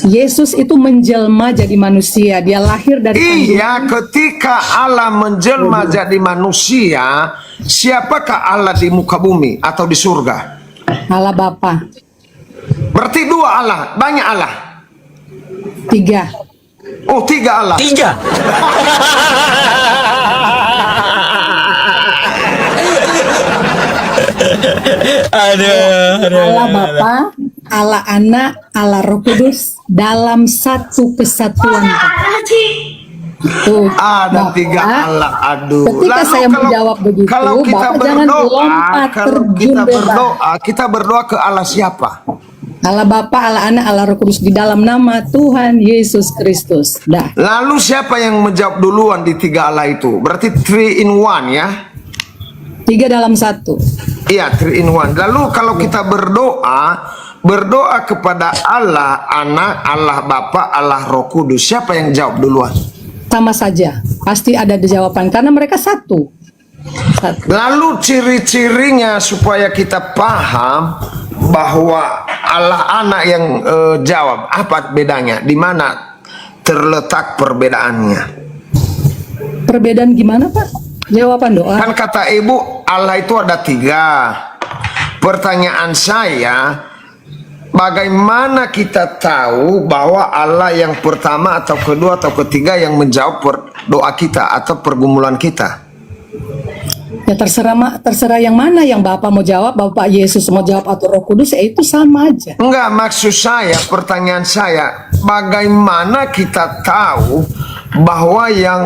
Yesus itu menjelma jadi manusia. Dia lahir dari Iya, ketika Allah menjelma jadi manusia, siapakah Allah di muka bumi atau di surga? Allah Bapa. Berarti dua Allah, banyak Allah. 3. Oh, tiga Allah. 3. Allah Bapa, Allah Anak, Allah Roh Kudus dalam satu kesatuan, Pak. Tuh, Ada Bapak, tiga Allah. Aduh. Ketika saya menjawab begitu, kalau kita Bapak jangan berdoa, lompat kalau terjun kita bebas. berdoa, kita berdoa ke Allah siapa? Allah Bapa, Allah Anak, Allah Roh Kudus di dalam nama Tuhan Yesus Kristus. Dah. Lalu siapa yang menjawab duluan di tiga Allah itu? Berarti 3 in 1 ya? 3 dalam 1. Iya, 3 in 1. Lalu kalau kita berdoa kepada Allah Anak, Allah Bapa, Allah Roh Kudus, siapa yang jawab duluan? Sama saja. Pasti ada jawaban karena mereka satu. Lalu ciri-cirinya supaya kita paham bahwa Allah Anak yang jawab, apa bedanya? Di mana terletak perbedaannya? Perbedaan gimana, Pak? Jawaban doa. Kan kata ibu Allah itu ada 3. Pertanyaan saya, bagaimana kita tahu bahwa Allah yang pertama atau kedua atau ketiga yang menjawab doa kita atau pergumulan kita? Ya terserah yang mana yang Bapak mau jawab, Bapak Yesus mau jawab atau Roh Kudus, ya itu sama aja. Enggak, maksud saya, pertanyaan saya, bagaimana kita tahu bahwa yang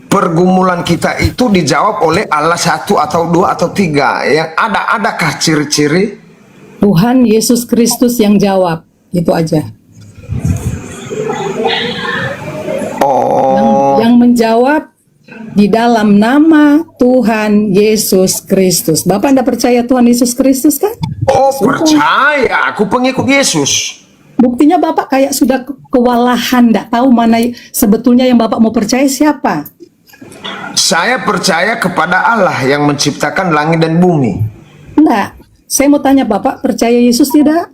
pergumulan kita itu dijawab oleh Allah 1 atau 2 atau 3? Yang adakah ciri-ciri? Tuhan Yesus Kristus yang jawab. Itu aja. Oh, Yang menjawab di dalam nama Tuhan Yesus Kristus. Bapak Anda percaya Tuhan Yesus Kristus kan? oh percaya, aku pengikut Yesus. Buktinya Bapak kayak sudah kewalahan, tidak tahu mana sebetulnya yang Bapak mau percaya siapa. Saya percaya kepada Allah yang menciptakan langit dan bumi. Enggak, saya mau tanya Bapak percaya Yesus tidak?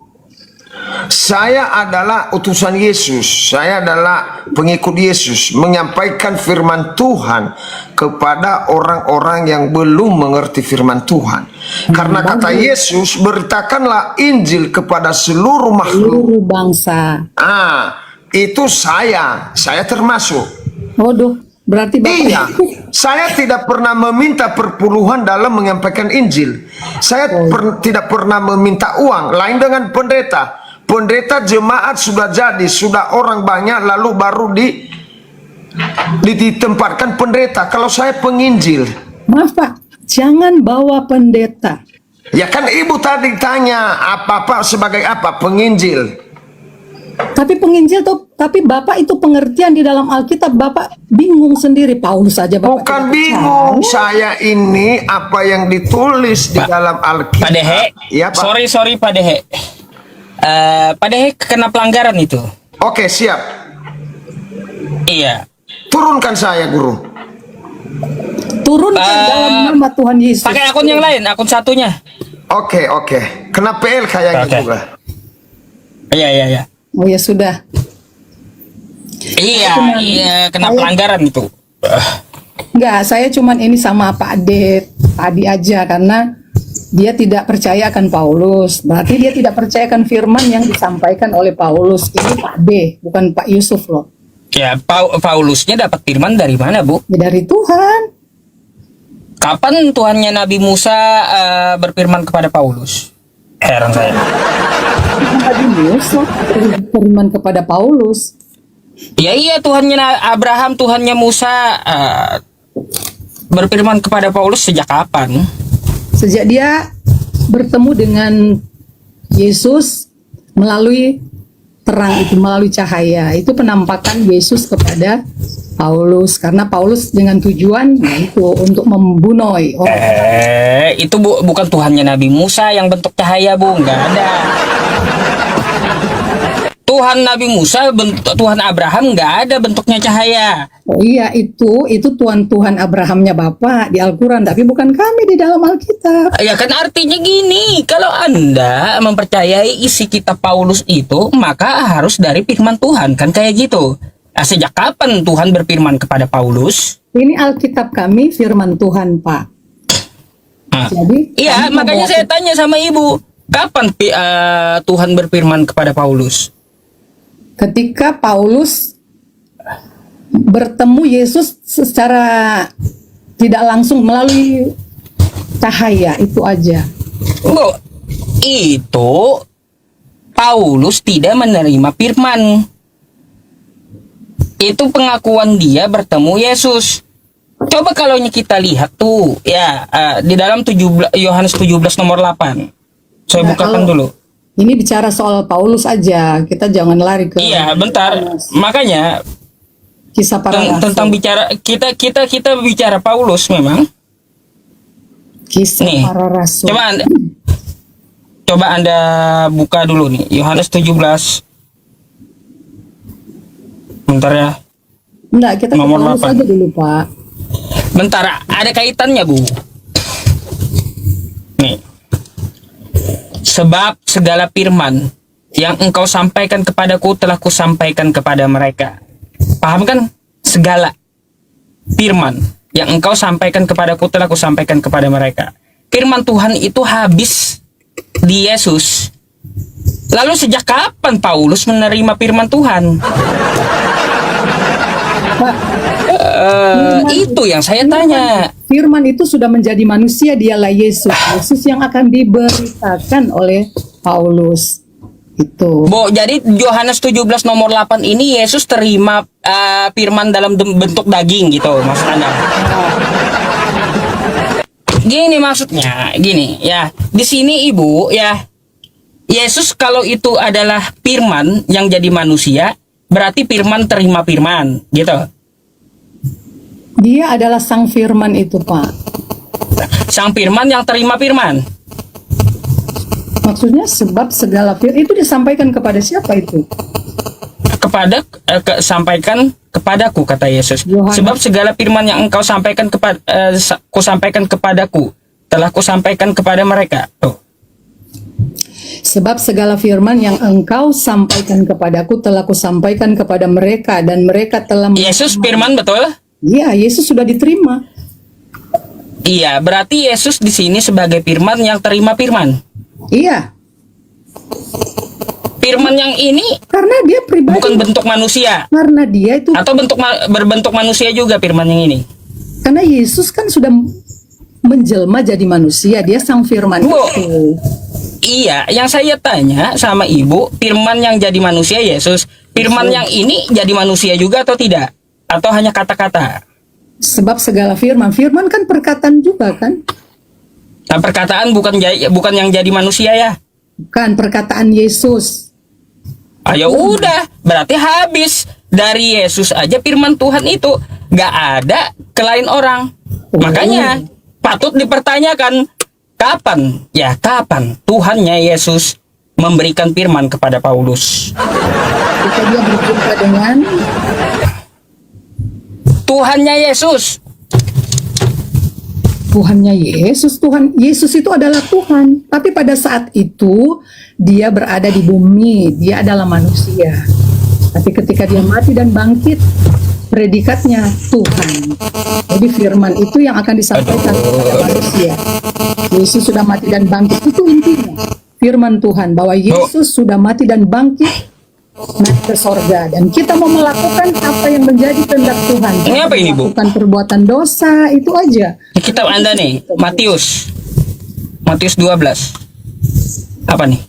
Saya adalah utusan Yesus. Saya adalah pengikut Yesus, menyampaikan firman Tuhan kepada orang-orang yang belum mengerti firman Tuhan. Karena kata Yesus, beritakanlah Injil kepada seluruh makhluk. Seluruh bangsa. Itu saya termasuk. Waduh, berarti Bapak Iya, saya tidak pernah meminta perpuluhan dalam menyampaikan Injil. Saya tidak pernah meminta uang. Lain dengan pendeta. Pendeta jemaat sudah jadi, sudah orang banyak, lalu baru ditempatkan pendeta. Kalau saya penginjil. Maaf Pak, jangan bawa pendeta. Ya kan ibu tadi tanya apa-apa sebagai apa? Penginjil. Tapi penginjil tuh, tapi Bapak itu pengertian di dalam Alkitab Bapak bingung sendiri. Paulus saja Bapak Bukan tidak bingung, percaya. saya ini apa yang ditulis di dalam Alkitab. Pak Dehe, Ya, Pak. sorry Pak Dehe. Pak Dehe kena pelanggaran itu. Oke, siap. Iya. Turunkan saya, Guru. Turunkan dalam nama Tuhan Yesus. Pakai akun yang lain, akun satunya. Oke. Kena PL kayaknya Oke. juga. Iya. Oh ya sudah. Iya, kena pelanggaran itu. Enggak, saya cuman ini sama Pak Ade tadi aja karena dia tidak percaya akan Paulus. Berarti dia tidak percaya akan firman yang disampaikan oleh Paulus. Ini Pak D, bukan Pak Yusuf loh. Ya, Paulusnya dapat firman dari mana, Bu? Ya dari Tuhan. Kapan Tuhannya Nabi Musa berfirman kepada Paulus? Heran saya. Nabi Musa firman kepada Paulus. Ya iya, Tuhannya Abraham, Tuhannya Musa berfirman kepada Paulus sejak kapan? Sejak dia bertemu dengan Yesus melalui terang itu, melalui cahaya. Itu penampakan Yesus kepada Paulus. Karena Paulus dengan tujuan itu untuk membunuh orang. Itu bukan Tuhannya Nabi Musa yang bentuk cahaya, Bu. Nggak ada. Tuhan Nabi Musa, Tuhan Abraham nggak ada bentuknya cahaya. Oh iya, itu Tuhan Abrahamnya Bapak di Al-Quran, tapi bukan kami di dalam Alkitab. Ya kan artinya gini, kalau Anda mempercayai isi kitab Paulus itu, maka harus dari firman Tuhan, kan kayak gitu. Nah, sejak kapan Tuhan berfirman kepada Paulus? Ini Alkitab kami firman Tuhan, Pak. Nah, Jadi iya, kami makanya membawa- saya tanya sama Ibu, kapan Tuhan berfirman kepada Paulus? ketika Paulus bertemu Yesus secara tidak langsung melalui cahaya, itu aja. Bu, itu Paulus tidak menerima firman. Itu pengakuan dia bertemu Yesus. Coba kalau kita lihat tuh, ya di dalam Yohanes 17 nomor 8. Saya Nah, bukakan kalau- dulu. Ini bicara soal Paulus aja, kita jangan lari ke Iya, bentar. Makanya kisah para rasul. tentang bicara kita bicara Paulus memang. Kisah Nih, para rasul. Coba Anda buka dulu nih Yohanes 17. Bentar ya. Enggak, kita ke Nomor Paulus 8. aja dulu, Pak. Bentar, ada kaitannya, Bu. Nih. Sebab segala firman yang engkau sampaikan kepadaku telah kusampaikan kepada mereka. Paham kan? Segala firman yang engkau sampaikan kepadaku telah kusampaikan kepada mereka. Firman Tuhan itu habis di Yesus. Lalu sejak kapan Paulus menerima firman Tuhan? Pak, Itu yang saya tanya. firman itu sudah menjadi manusia, dialah Yesus. Yesus yang akan diberitakan oleh Paulus. Itu. Bo, jadi Yohanes 17 nomor 8 ini Yesus terima firman dalam bentuk daging gitu maksud Anda. Gini maksudnya, gini ya. Di sini Ibu ya, Yesus kalau itu adalah firman yang jadi manusia, berarti firman terima firman, gitu. Dia adalah sang firman itu, Pak. Sang firman yang terima firman. Maksudnya sebab segala firman itu disampaikan kepada siapa itu? Sampaikan kepadaku, kata Yesus. Yohanes. Sebab segala firman yang engkau sampaikan kusampaikan kepadaku, telah kusampaikan kepada mereka. Tuh. Sebab segala firman yang engkau sampaikan kepadaku telah kusampaikan kepada mereka, dan mereka telah Yesus firman, betul? Iya, Yesus sudah diterima. Iya, berarti Yesus di sini sebagai firman yang terima firman. Iya, Firman yang ini karena dia pribadi. bukan bentuk manusia, Karena dia itu, atau berbentuk manusia juga firman yang ini. karena Yesus kan sudah menjelma jadi manusia, dia sang firman Bu. itu. Iya, yang saya tanya sama ibu, firman yang jadi manusia Yesus, firman yang ini jadi manusia juga atau tidak? Atau hanya kata-kata? Sebab segala firman, firman kan perkataan juga kan? Nah, perkataan bukan yang jadi manusia ya? Bukan, perkataan Yesus. Ayo udah, berarti habis dari Yesus aja firman Tuhan itu gak ada ke lain orang. Makanya patut dipertanyakan kapan Tuhannya Yesus memberikan firman kepada Paulus. Ketika dia berjumpa dengan Tuhannya Yesus. Tuhannya Yesus, Tuhan Yesus itu adalah Tuhan. Tapi pada saat itu dia berada di bumi, dia adalah manusia. Tapi ketika dia mati dan bangkit, predikatnya Tuhan. Jadi firman itu yang akan disampaikan kepada manusia. Yesus sudah mati dan bangkit, itu intinya. Firman Tuhan bahwa Yesus sudah mati dan bangkit, naik ke sorga, dan kita mau melakukan apa yang menjadi kehendak Tuhan. Ini apa ini, Bu? Bukan perbuatan dosa, itu aja. Kitab Anda nih, Matius 12. Apa nih?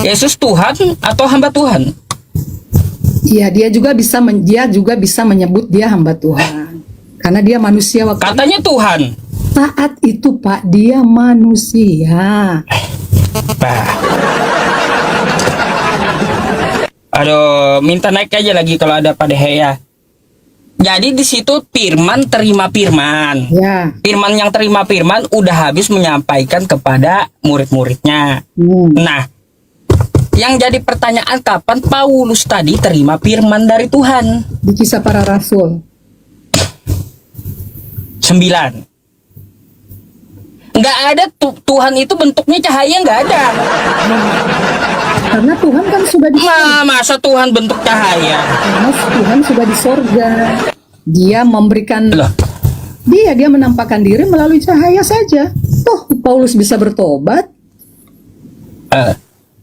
Yesus Tuhan atau hamba Tuhan? Iya, dia juga bisa menyebut dia hamba Tuhan. Karena dia manusia waktu Katanya Tuhan. saat itu, Pak, dia manusia. Bah. Aduh, minta naik aja lagi kalau ada pada ya. Jadi di situ firman terima firman. Ya. Firman yang terima firman udah habis menyampaikan kepada murid-muridnya. Nah, yang jadi pertanyaan kapan Paulus tadi terima firman dari Tuhan? Di Kisah Para Rasul. 9. Nggak ada Tuhan itu bentuknya cahaya, nggak ada. Karena Tuhan kan sudah di Masa Tuhan bentuk cahaya? Karena Tuhan sudah di sorga. Dia memberikan Loh, dia menampakkan diri melalui cahaya saja. Toh Paulus bisa bertobat.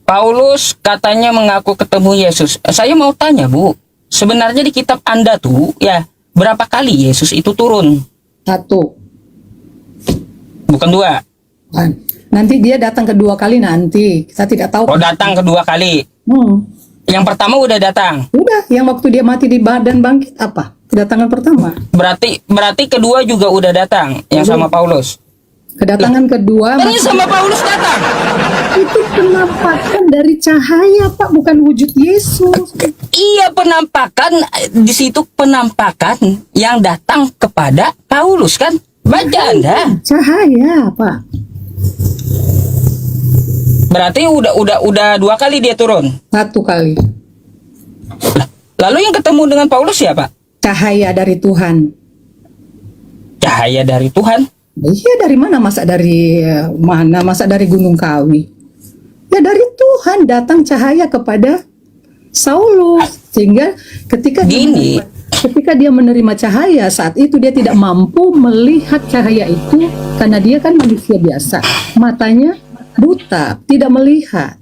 Paulus katanya mengaku ketemu Yesus. Saya mau tanya, Bu, sebenarnya di kitab Anda tuh ya berapa kali Yesus itu turun? 1. Bukan 2. Kan. Nanti dia datang kedua kali nanti. Kita tidak tahu. Oh, datang kedua kali. Yang pertama udah datang. Udah, yang waktu dia mati di dan bangkit apa? Kedatangan pertama. Berarti kedua juga udah datang yang sama Paulus. Kedatangan kedua Kan yang sama Paulus datang. itu penampakan dari cahaya, Pak, bukan wujud Yesus. Iya, penampakan di situ, penampakan yang datang kepada Paulus kan? Baca Anda. Cahaya, Pak. Berarti udah 2 kali dia turun. 1 kali. Lalu yang ketemu dengan Paulus siapa? Cahaya dari Tuhan. Cahaya dari Tuhan. Iya, dari mana? Masa dari mana? Masa dari Gunung Kawi? Ya dari Tuhan datang cahaya kepada Saulus. Sehingga ketika dia menerima cahaya, saat itu dia tidak mampu melihat cahaya itu karena dia kan manusia biasa. Matanya buta, tidak melihat.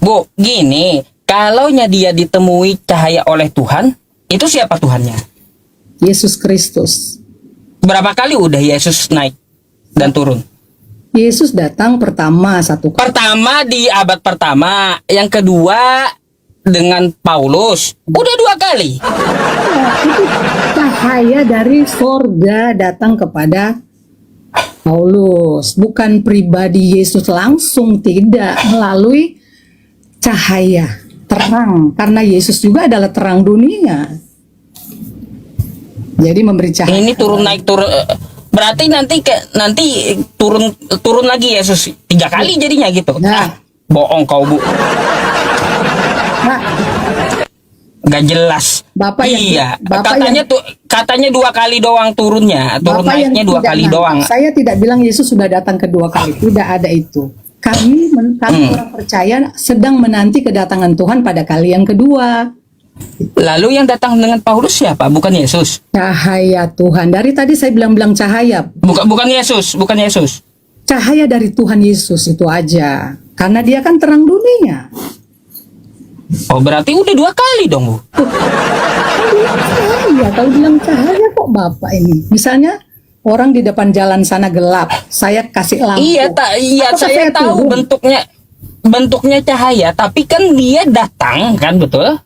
Bu, gini, kalaunya dia ditemui cahaya oleh Tuhan, itu siapa Tuhannya? Yesus Kristus. Berapa kali udah Yesus naik dan turun? Yesus datang pertama 1 kali. Pertama di abad pertama, yang kedua dengan Paulus, udah 2 kali. Itu cahaya dari sorga datang kepada Paulus, bukan pribadi Yesus langsung, tidak, melalui cahaya, terang, karena Yesus juga adalah terang dunia. Jadi memberi cahaya. Ini turun naik turun, berarti nanti turun lagi Yesus 3 kali jadinya gitu. Nah. Bohong kau, Bu. Nah, Gak jelas. Bapak iya, Bapak katanya 2 kali doang turunnya, turun Bapak yang naiknya 2 tidak kali nangkap. doang. Saya tidak bilang Yesus sudah datang kedua kali, tidak ada itu. Kami orang percaya sedang menanti kedatangan Tuhan pada kali yang kedua. Lalu yang datang dengan Paulus siapa? Bukan Yesus. Cahaya Tuhan. Dari tadi saya bilang cahaya. Bukan Yesus, bukan Yesus. Cahaya dari Tuhan Yesus itu aja. Karena dia kan terang dunia. Oh, berarti udah 2 kali dong, Bu. Iya, kalau bilang cahaya kok Bapak ini. Misalnya orang di depan jalan sana gelap, saya kasih lampu. Iya, Apakah saya tahu turun? bentuknya cahaya, tapi kan dia datang kan, betul?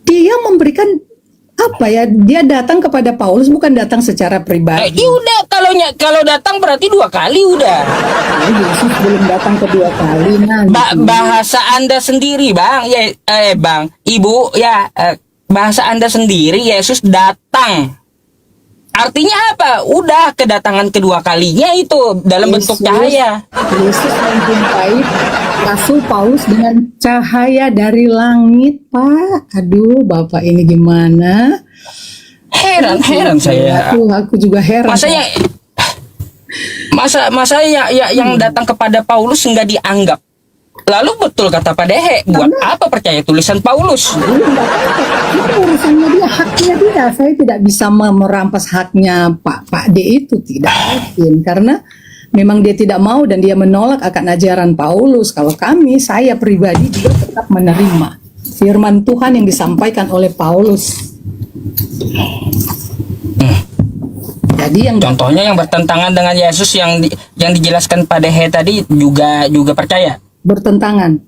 Dia memberikan apa ya? Dia datang kepada Paulus bukan datang secara pribadi. Iya udah, kalau datang berarti 2 kali udah. Yesus belum datang kedua kali. Nah, Bahasa Anda sendiri, Bang. Bang, Ibu, ya, bahasa Anda sendiri Yesus datang. Artinya apa? Udah kedatangan kedua kalinya itu dalam bentuk cahaya. Yesus menjumpai Rasul Paulus dengan cahaya dari langit, Pak. Aduh, Bapak ini gimana? Heran saya. Aku juga heran. Masa yang datang kepada Paulus nggak dianggap. Lalu betul kata Pak Dehe, buat apa percaya tulisan Paulus? Itu urusannya dia, haknya dia. Saya tidak bisa merampas haknya Pak D itu, tidak mungkin. Karena memang dia tidak mau dan dia menolak akan ajaran Paulus. Kalau saya pribadi juga tetap menerima firman Tuhan yang disampaikan oleh Paulus. Jadi Contohnya yang bertentangan dengan Yesus yang dijelaskan Pak Dehe tadi juga percaya. Bertentangan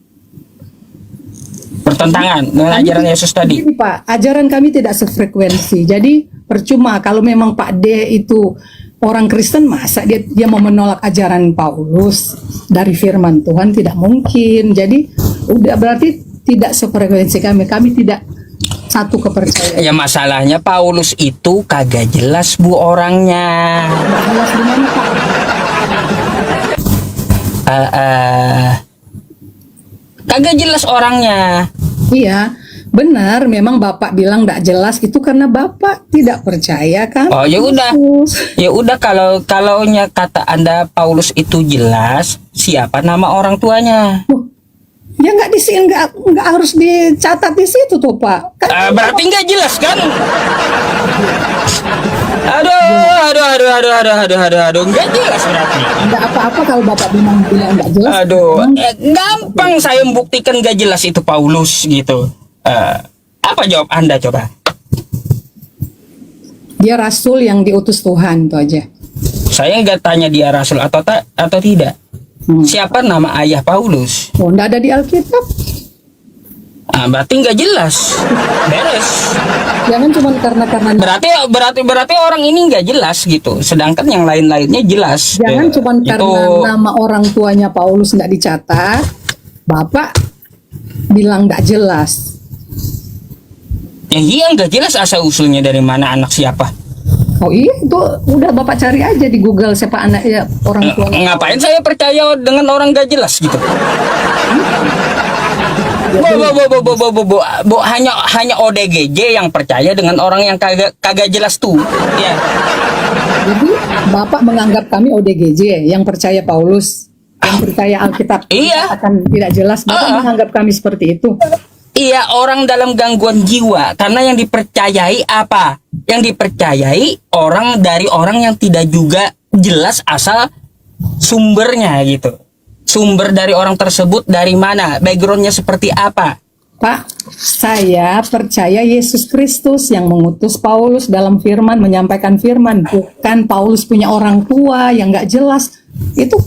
dengan ajaran Yesus tadi. Jadi Pak, ajaran kami tidak sefrekuensi. Jadi percuma kalau memang Pak D itu orang Kristen, masa dia mau menolak ajaran Paulus dari firman Tuhan, tidak mungkin. Jadi udah berarti tidak sefrekuensi kami. Kami tidak satu kepercayaan. Ya masalahnya Paulus itu kagak jelas, Bu, orangnya. Jelas gimana, Pak? Kagak jelas orangnya. Iya, benar. Memang Bapak bilang tidak jelas itu karena Bapak tidak percaya kan? Oh, ya udah kalau kata Anda Paulus itu jelas, siapa nama orang tuanya? Ya nggak di sini, nggak harus dicatat di situ tuh Pak. Kan berarti nggak jelas kan? Aduh, nggak jelas berarti. Nggak apa-apa kalau Bapak bilang nggak jelas. Aduh, gampang saya membuktikan nggak jelas itu Paulus gitu. Apa jawab Anda coba? Dia rasul yang diutus Tuhan, itu aja. Saya nggak tanya dia rasul atau tidak. Siapa nama ayah Paulus? Oh, nggak ada di Alkitab. Berarti nggak jelas. Beres. Jangan cuma karena Berarti orang ini nggak jelas gitu. Sedangkan yang lain-lainnya jelas. Jangan cuma karena nama orang tuanya Paulus nggak dicatat, Bapak bilang nggak jelas. Ya iya, nggak jelas asal usulnya dari mana, anak siapa. Oh iya, itu udah Bapak cari aja di Google siapa anaknya orang tuanya. Ngapain saya percaya dengan orang nggak jelas gitu? Hanya ODGJ yang percaya dengan orang yang kagak jelas tuh. Ya. Jadi Bapak menganggap kami ODGJ yang percaya Paulus, yang percaya Alkitab akan tidak jelas. Bapak menganggap kami seperti itu. Iya, orang dalam gangguan jiwa. Karena yang dipercayai apa? Yang dipercayai dari orang yang tidak juga jelas asal sumbernya gitu. Sumber dari orang tersebut dari mana? Backgroundnya seperti apa? Pak, saya percaya Yesus Kristus yang mengutus Paulus dalam firman, menyampaikan firman. Bukan Paulus punya orang tua yang nggak jelas. Itu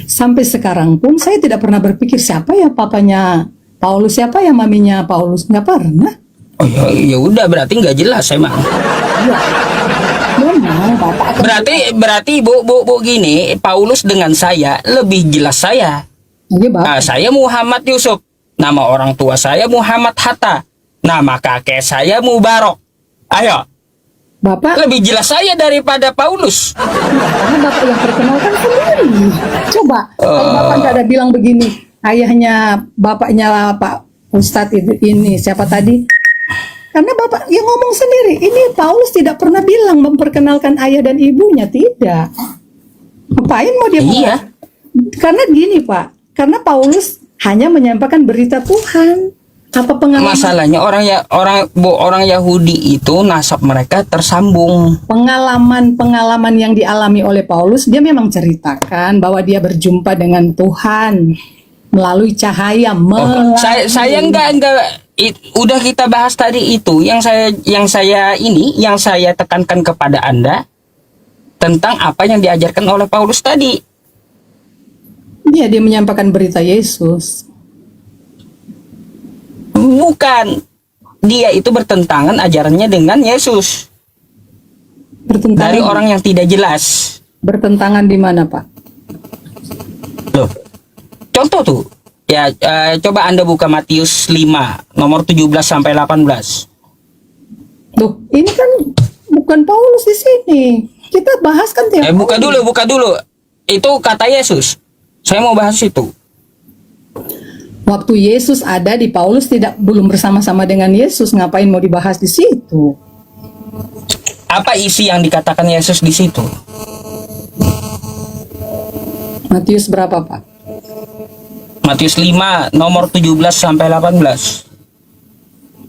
sampai sekarang pun saya tidak pernah berpikir siapa ya papanya Paulus, siapa ya maminya Paulus. Nggak pernah. Oh ya udah, berarti nggak jelas emang. Iya. Memang Bapak berarti Bu gini, Paulus dengan saya lebih jelas saya. Iya, Bapak. Saya Muhammad Yusuf. Nama orang tua saya Muhammad Hatta. Nama kakek saya Mubarok. Ayo, Bapak, lebih jelas saya daripada Paulus. karena Bapak yang perkenalkan sendiri. Coba, kalau Bapak nggak ada bilang begini, ayahnya, bapaknya Pak Ustadz ini, siapa tadi? Karena Bapak yang ngomong sendiri, ini Paulus tidak pernah bilang memperkenalkan ayah dan ibunya, tidak. Ngapain mau dia? Iya. Karena gini Pak, karena Paulus hanya menyampaikan berita Tuhan. Apa pengalaman? Masalahnya orang Yahudi itu nasab mereka tersambung. Pengalaman yang dialami oleh Paulus, dia memang ceritakan bahwa dia berjumpa dengan Tuhan melalui cahaya. Saya enggak udah kita bahas tadi itu. Yang saya tekankan kepada Anda tentang apa yang diajarkan oleh Paulus tadi. Dia menyampaikan berita Yesus. Bukan. Dia itu bertentangan ajarannya dengan Yesus. Bertentangan. Dari orang yang tidak jelas. Bertentangan di mana, Pak? Loh. Contoh tuh. Ya, coba Anda buka Matius 5 nomor 17 sampai 18. Tuh, ini kan bukan Paulus di sini. Kita bahas kan tiap Buka dulu. Itu kata Yesus. Saya mau bahas itu. Waktu Yesus ada di Paulus belum bersama-sama dengan Yesus, ngapain mau dibahas di situ? Apa isi yang dikatakan Yesus di situ? Matius berapa, Pak? Matius 5 nomor 17 sampai 18.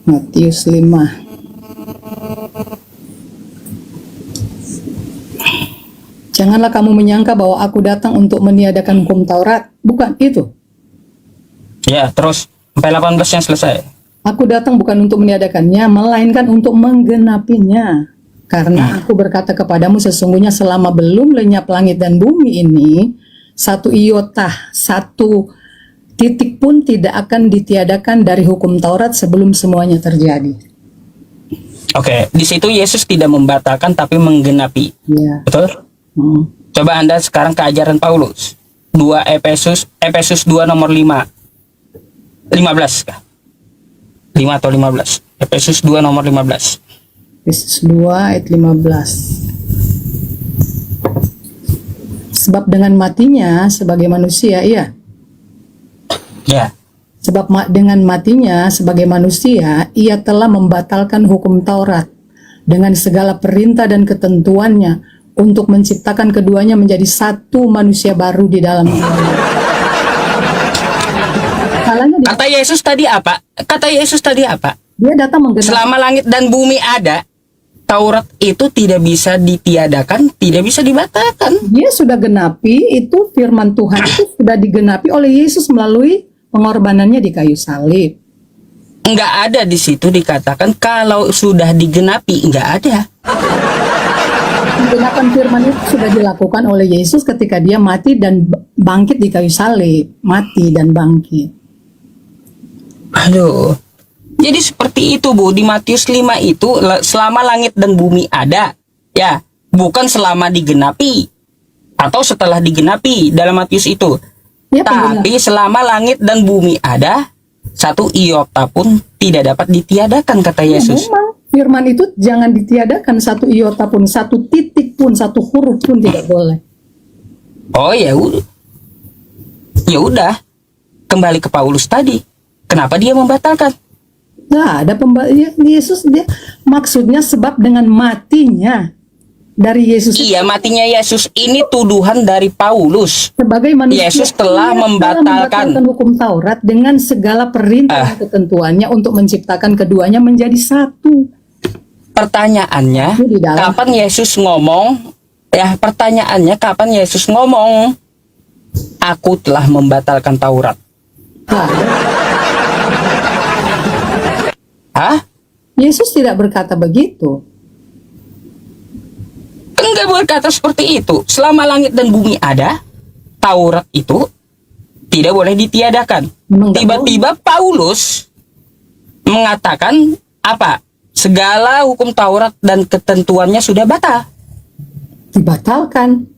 Matius 5. Janganlah kamu menyangka bahwa aku datang untuk meniadakan hukum Taurat. Bukan itu. Ya, terus sampai 18 yang selesai. Aku datang bukan untuk meniadakannya, melainkan untuk menggenapinya. Karena aku berkata kepadamu, sesungguhnya selama belum lenyap langit dan bumi ini, satu iota, satu titik pun tidak akan ditiadakan dari hukum Taurat sebelum semuanya terjadi. Oke, di situ Yesus tidak membatalkan tapi menggenapi. Ya. Betul? Coba Anda sekarang ke ajaran Paulus. 2 Efesus 2 nomor 5. 15 kah? 5 atau 15? Efesus 2 nomor 15. Efesus 2 ayat 15. Sebab dengan matinya sebagai manusia, iya. Ya. Sebab dengan matinya sebagai manusia, ia telah membatalkan hukum Taurat dengan segala perintah dan ketentuannya untuk menciptakan keduanya menjadi satu manusia baru di dalam Kata Yesus tadi apa? Dia datang menggenapi. Selama langit dan bumi ada, Taurat itu tidak bisa ditiadakan, tidak bisa dibatalkan. Dia sudah genapi, itu firman Tuhan itu sudah digenapi oleh Yesus melalui pengorbanannya di kayu salib. Enggak ada di situ dikatakan kalau sudah digenapi, enggak ada. Penggenapan firman itu sudah dilakukan oleh Yesus ketika dia mati dan bangkit di kayu salib. Mati dan bangkit. Aduh. Jadi seperti itu, Bu. Di Matius 5 itu selama langit dan bumi ada, ya, bukan selama digenapi atau setelah digenapi dalam Matius itu. Ya, tapi selama langit dan bumi ada, satu iota pun tidak dapat ditiadakan, kata Yesus. Ya, memang firman itu jangan ditiadakan, satu iota pun, satu titik pun, satu huruf pun tidak boleh. Oh ya udah. Ya udah. Kembali ke Paulus tadi. Kenapa dia membatalkan? Nah, ada Yesus dia maksudnya sebab dengan matinya dari Yesus. Iya, matinya Yesus ini tuduhan dari Paulus. Sebagai manusia, Yesus telah membatalkan hukum Taurat dengan segala perintah dan ketentuannya untuk menciptakan keduanya menjadi satu. Pertanyaannya, kapan Yesus ngomong? Ya, pertanyaannya kapan Yesus ngomong? Aku telah membatalkan Taurat. Hah? Yesus tidak berkata begitu. Enggak berkata seperti itu. Selama langit dan bumi ada, Taurat itu tidak boleh ditiadakan. Tiba-tiba Paulus mengatakan apa? Segala hukum Taurat dan ketentuannya sudah batal. Dibatalkan.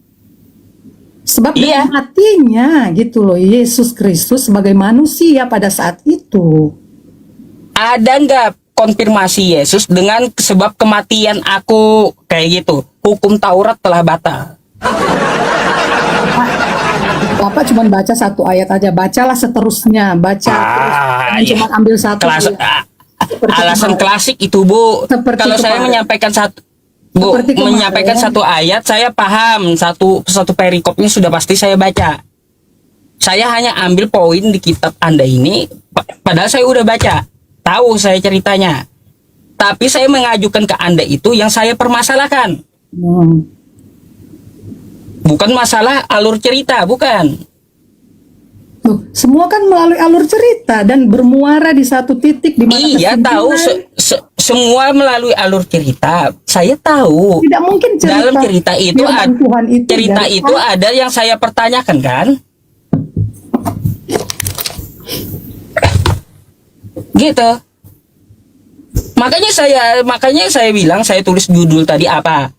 Sebab Iya. dengan matinya gitu loh, Yesus Kristus sebagai manusia pada saat itu. Ada nggak konfirmasi Yesus dengan sebab kematian aku kayak gitu? Hukum Taurat telah batal. Bapak cuma baca satu ayat aja, bacalah seterusnya, baca terus. Jangan iya. cuma ambil satu Kelas, ayat. Seperti alasan kemarin. klasik itu, Bu. Seperti Kalau saya kemarin. menyampaikan satu, Bu, Seperti kemarin. menyampaikan satu ayat, saya paham satu perikopnya sudah pasti saya baca. Saya hanya ambil poin di kitab Anda ini, padahal saya udah baca, tahu saya ceritanya. Tapi saya mengajukan ke Anda itu yang saya permasalahkan. Bukan masalah alur cerita, bukan. Loh, semua kan melalui alur cerita dan bermuara di satu titik di mana Iya, tahu semua melalui alur cerita. Saya tahu. tidak mungkin cerita Dalam cerita itu firman Tuhan itu cerita dari itu ada yang saya pertanyakan kan? Gitu. Makanya saya bilang, saya tulis judul tadi apa?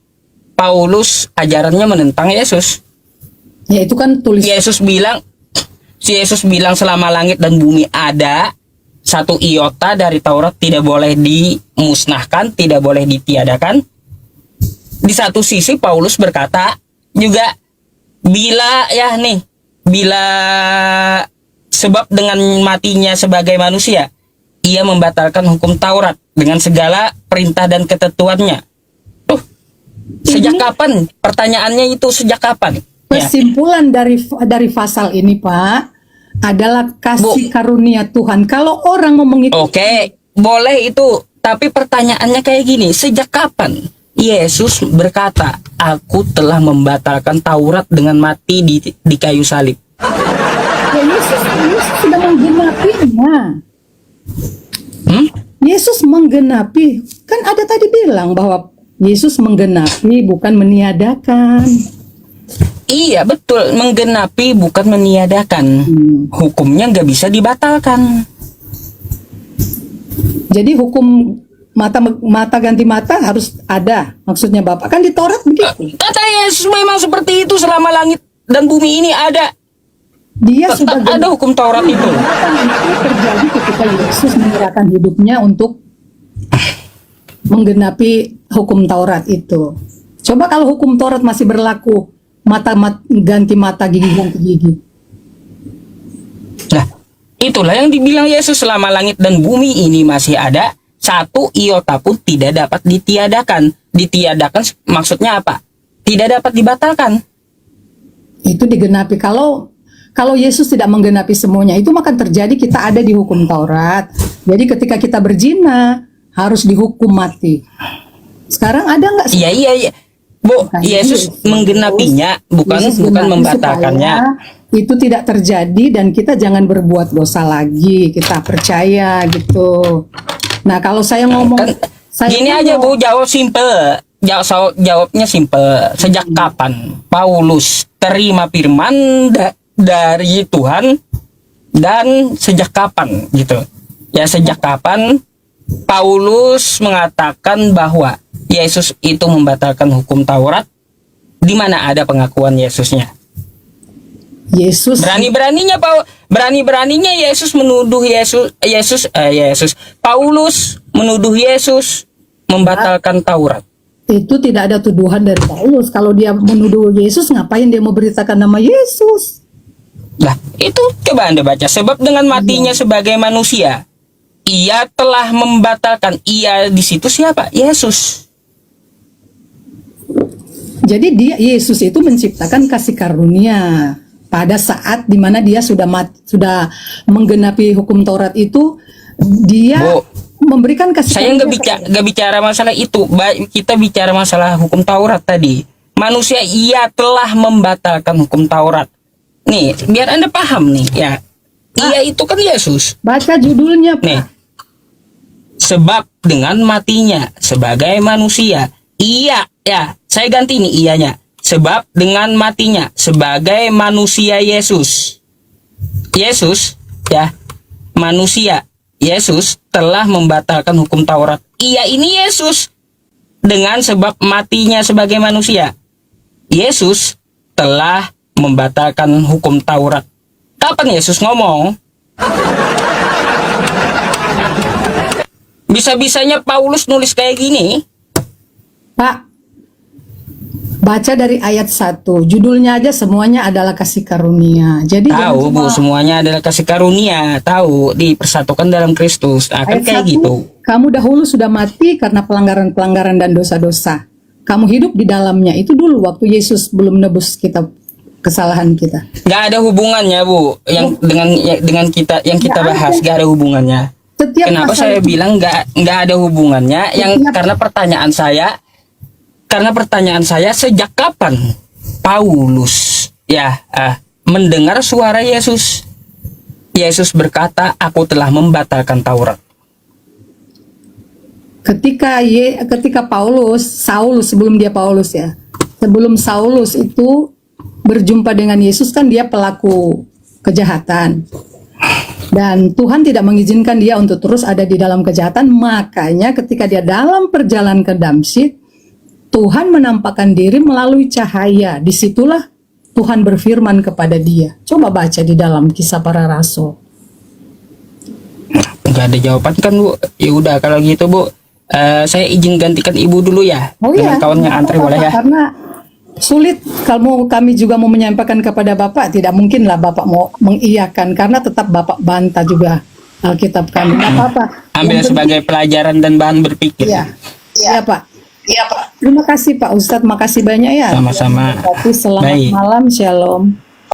Paulus ajarannya menentang Yesus. Ya itu kan tulis Yesus bilang selama langit dan bumi ada, satu iota dari Taurat tidak boleh dimusnahkan, tidak boleh ditiadakan. Di satu sisi Paulus berkata juga, bila sebab dengan matinya sebagai manusia, ia membatalkan hukum Taurat dengan segala perintah dan ketentuannya. Tuh, sejak kapan? Pertanyaannya itu sejak kapan? Ya. kesimpulan dari pasal ini, Pak, adalah kasih karunia Tuhan. Kalau orang mau mengikuti Oke, boleh itu. Tapi pertanyaannya kayak gini, sejak kapan Yesus berkata, aku telah membatalkan Taurat dengan mati di kayu salib? ya, Yesus sudah menggenapinya. Yesus menggenapi. Kan ada tadi bilang bahwa Yesus menggenapi bukan meniadakan. Iya, betul. Menggenapi bukan meniadakan. Hukumnya nggak bisa dibatalkan. Jadi hukum mata ganti mata harus ada. Maksudnya Bapak kan di Taurat begitu. Kata Yesus memang seperti itu selama langit dan bumi ini ada. Dia Tetap sudah ada hukum Taurat itu. itu terjadi ketika Yesus menyerahkan hidupnya untuk menggenapi hukum Taurat itu. Coba kalau hukum Taurat masih berlaku, ganti mata, gigi ganti gigi. Nah, itulah yang dibilang Yesus, selama langit dan bumi ini masih ada, satu iota pun tidak dapat ditiadakan. Ditiadakan maksudnya apa? Tidak dapat dibatalkan. Itu digenapi. Kalau Yesus tidak menggenapi semuanya, itu maka terjadi kita ada di hukum Taurat. Jadi ketika kita berzina harus dihukum mati. Sekarang ada nggak? Iya. Bu, Yesus menggenapinya, bukan genapi membatalkannya. supaya itu tidak terjadi dan kita jangan berbuat dosa lagi. Kita percaya gitu. Nah, kalau saya ngomong, Gini aja, Bu, jawab simple. Jawabnya simple. Sejak kapan Paulus terima firman dari Tuhan, dan sejak kapan gitu? Ya, sejak kapan Paulus mengatakan bahwa Yesus itu membatalkan hukum Taurat? Di mana ada pengakuan Yesusnya? Yesus Berani-beraninya Yesus menuduh Paulus menuduh Yesus membatalkan Taurat. itu tidak ada tuduhan dari Paulus. Kalau dia menuduh Yesus, ngapain dia memberitakan nama Yesus? Lah, itu coba Anda baca. Sebab dengan matinya sebagai manusia, ia telah membatalkan. Ia di situ siapa? Yesus. Jadi Yesus itu menciptakan kasih karunia pada saat dimana dia sudah menggenapi hukum Taurat itu, dia Bu, memberikan kasih saya karunia. nggak bicara masalah itu. Kita bicara masalah hukum Taurat tadi. Manusia ia telah membatalkan hukum Taurat. Nih, biar Anda paham nih ya. Ia itu kan Yesus. Baca judulnya, Pak. Nih. Sebab dengan matinya sebagai manusia, ia, ya, saya ganti nih ianya. Sebab dengan matinya sebagai manusia Yesus, ya, manusia Yesus telah membatalkan hukum Taurat. Ia ini Yesus. Dengan sebab matinya sebagai manusia, Yesus telah membatalkan hukum Taurat. Kapan Yesus ngomong? Bisa-bisanya Paulus nulis kayak gini. Pak, baca dari ayat 1, judulnya aja semuanya adalah kasih karunia. Jadi Tahu jangan Bu, cuma semuanya adalah kasih karunia. Tahu, dipersatukan dalam Kristus. Akan ayat kayak 1, gitu. kamu dahulu sudah mati karena pelanggaran-pelanggaran dan dosa-dosa. Kamu hidup di dalamnya. Itu dulu waktu Yesus belum nebus kita, kesalahan kita. Nggak ada hubungannya Bu, yang dengan kita yang kita Nggak bahas, ada. nggak ada hubungannya. Setiap Kenapa pasal saya itu- bilang nggak ada hubungannya? Karena pertanyaan saya sejak kapan Paulus mendengar suara Yesus? Yesus berkata, aku telah membatalkan Taurat. ketika Saulus sebelum dia Paulus ya, sebelum Saulus itu berjumpa dengan Yesus kan dia pelaku kejahatan dan Tuhan tidak mengizinkan dia untuk terus ada di dalam kejahatan. Makanya ketika dia dalam perjalanan ke Damsyik, Tuhan menampakkan diri melalui cahaya. Disitulah Tuhan berfirman kepada dia. Coba baca di dalam Kisah Para Rasul. Nggak ada jawaban kan Bu? Ya udah kalau gitu Bu, saya izin gantikan Ibu dulu ya. Dengan kawannya nggak antri apa-apa, boleh ya? Karena sulit kalau kami juga mau menyampaikan kepada Bapak, tidak mungkin lah Bapak mau mengiyakan karena tetap Bapak bantah juga Alkitab kami. Nggak apa-apa. Ambil Yang sebagai pelajaran dan bahan berpikir. Iya, iya Pak. Iya Pak. Terima kasih Pak Ustadz, makasih banyak ya. Sama-sama. Terima kasih, selamat Baik. malam, shalom.